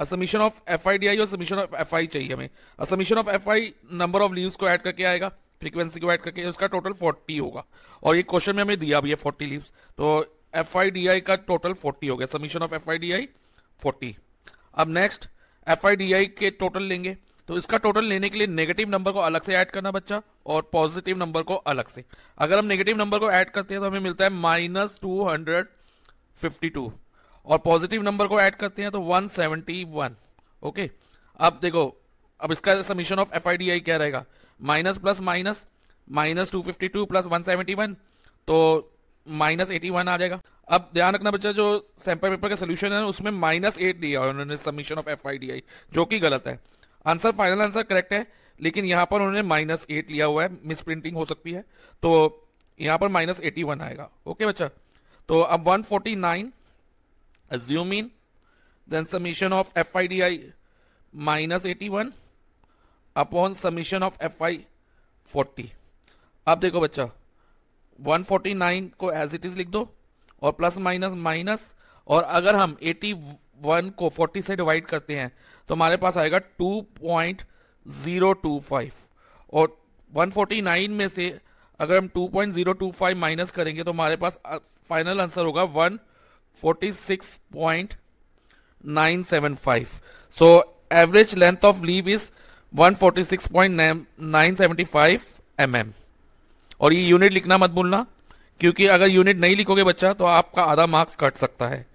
[SPEAKER 1] समीशन ऑफ FI/DI और समीशन ऑफ FI चाहिए हमें। Summation of FI number of leaves को ऐड करके आएगा, फ्रीक्वेंसी को ऐड करके, उसका टोटल 40 होगा। और ये क्वेश्चन में हमें दिया भी है 40 लीव्स, तो FI/DI का टोटल 40 हो गया, समीशन ऑफ FI/DI 40। अब नेक्स्ट FI/DI के टोटल लेंगे, तो इसका टोटल लेने के लिए नेगेटिव नंबर को अलग से ऐड करना बच्चा, और पॉजिटिव नंबर को अलग से। अगर हम नेगेटिव नंबर को ऐड करते हैं तो हमें मिलता है माइनस 252, और पॉजिटिव नंबर को ऐड करते हैं तो 171। ओके, अब देखो, अब इसका समीशन ऑफ FI/DI क्या रहेगा, minus plus minus, minus 252 plus 171, तो माइनस 81 आ जाएगा। अब ध्यान रखना बच्चा, जो सैंपल पेपर का सोल्यूशन है उसमें माइनस 8 दिया है उन्होंने समीशन ऑफ FI/DI, जो कि गलत है। आंसर फाइनल आंसर करेक्ट है, लेकिन यहां पर उन्होंने माइनस 8 लिया हुआ है, मिस प्रिंटिंग हो सकती है, तो यहां पर माइनस 81 आएगा। ओके बच्चा, तो अब 149 assume mean, then summation of FI/DI minus 81 upon summation of FI 40। अब देखो बच्चा, 149 को एज इट इज लिख दो, और प्लस माइनस माइनस, और अगर हम 81 को 40 से डिवाइड करते हैं तो हमारे पास आएगा 2.025, और 149 में से अगर हम 2.025 माइनस करेंगे तो हमारे पास फाइनल आंसर होगा 146.975। So average length of leave is 146.975 mm। और ये यूनिट लिखना मत भूलना, क्योंकि अगर यूनिट नहीं लिखोगे बच्चा तो आपका आधा मार्क्स कट सकता है।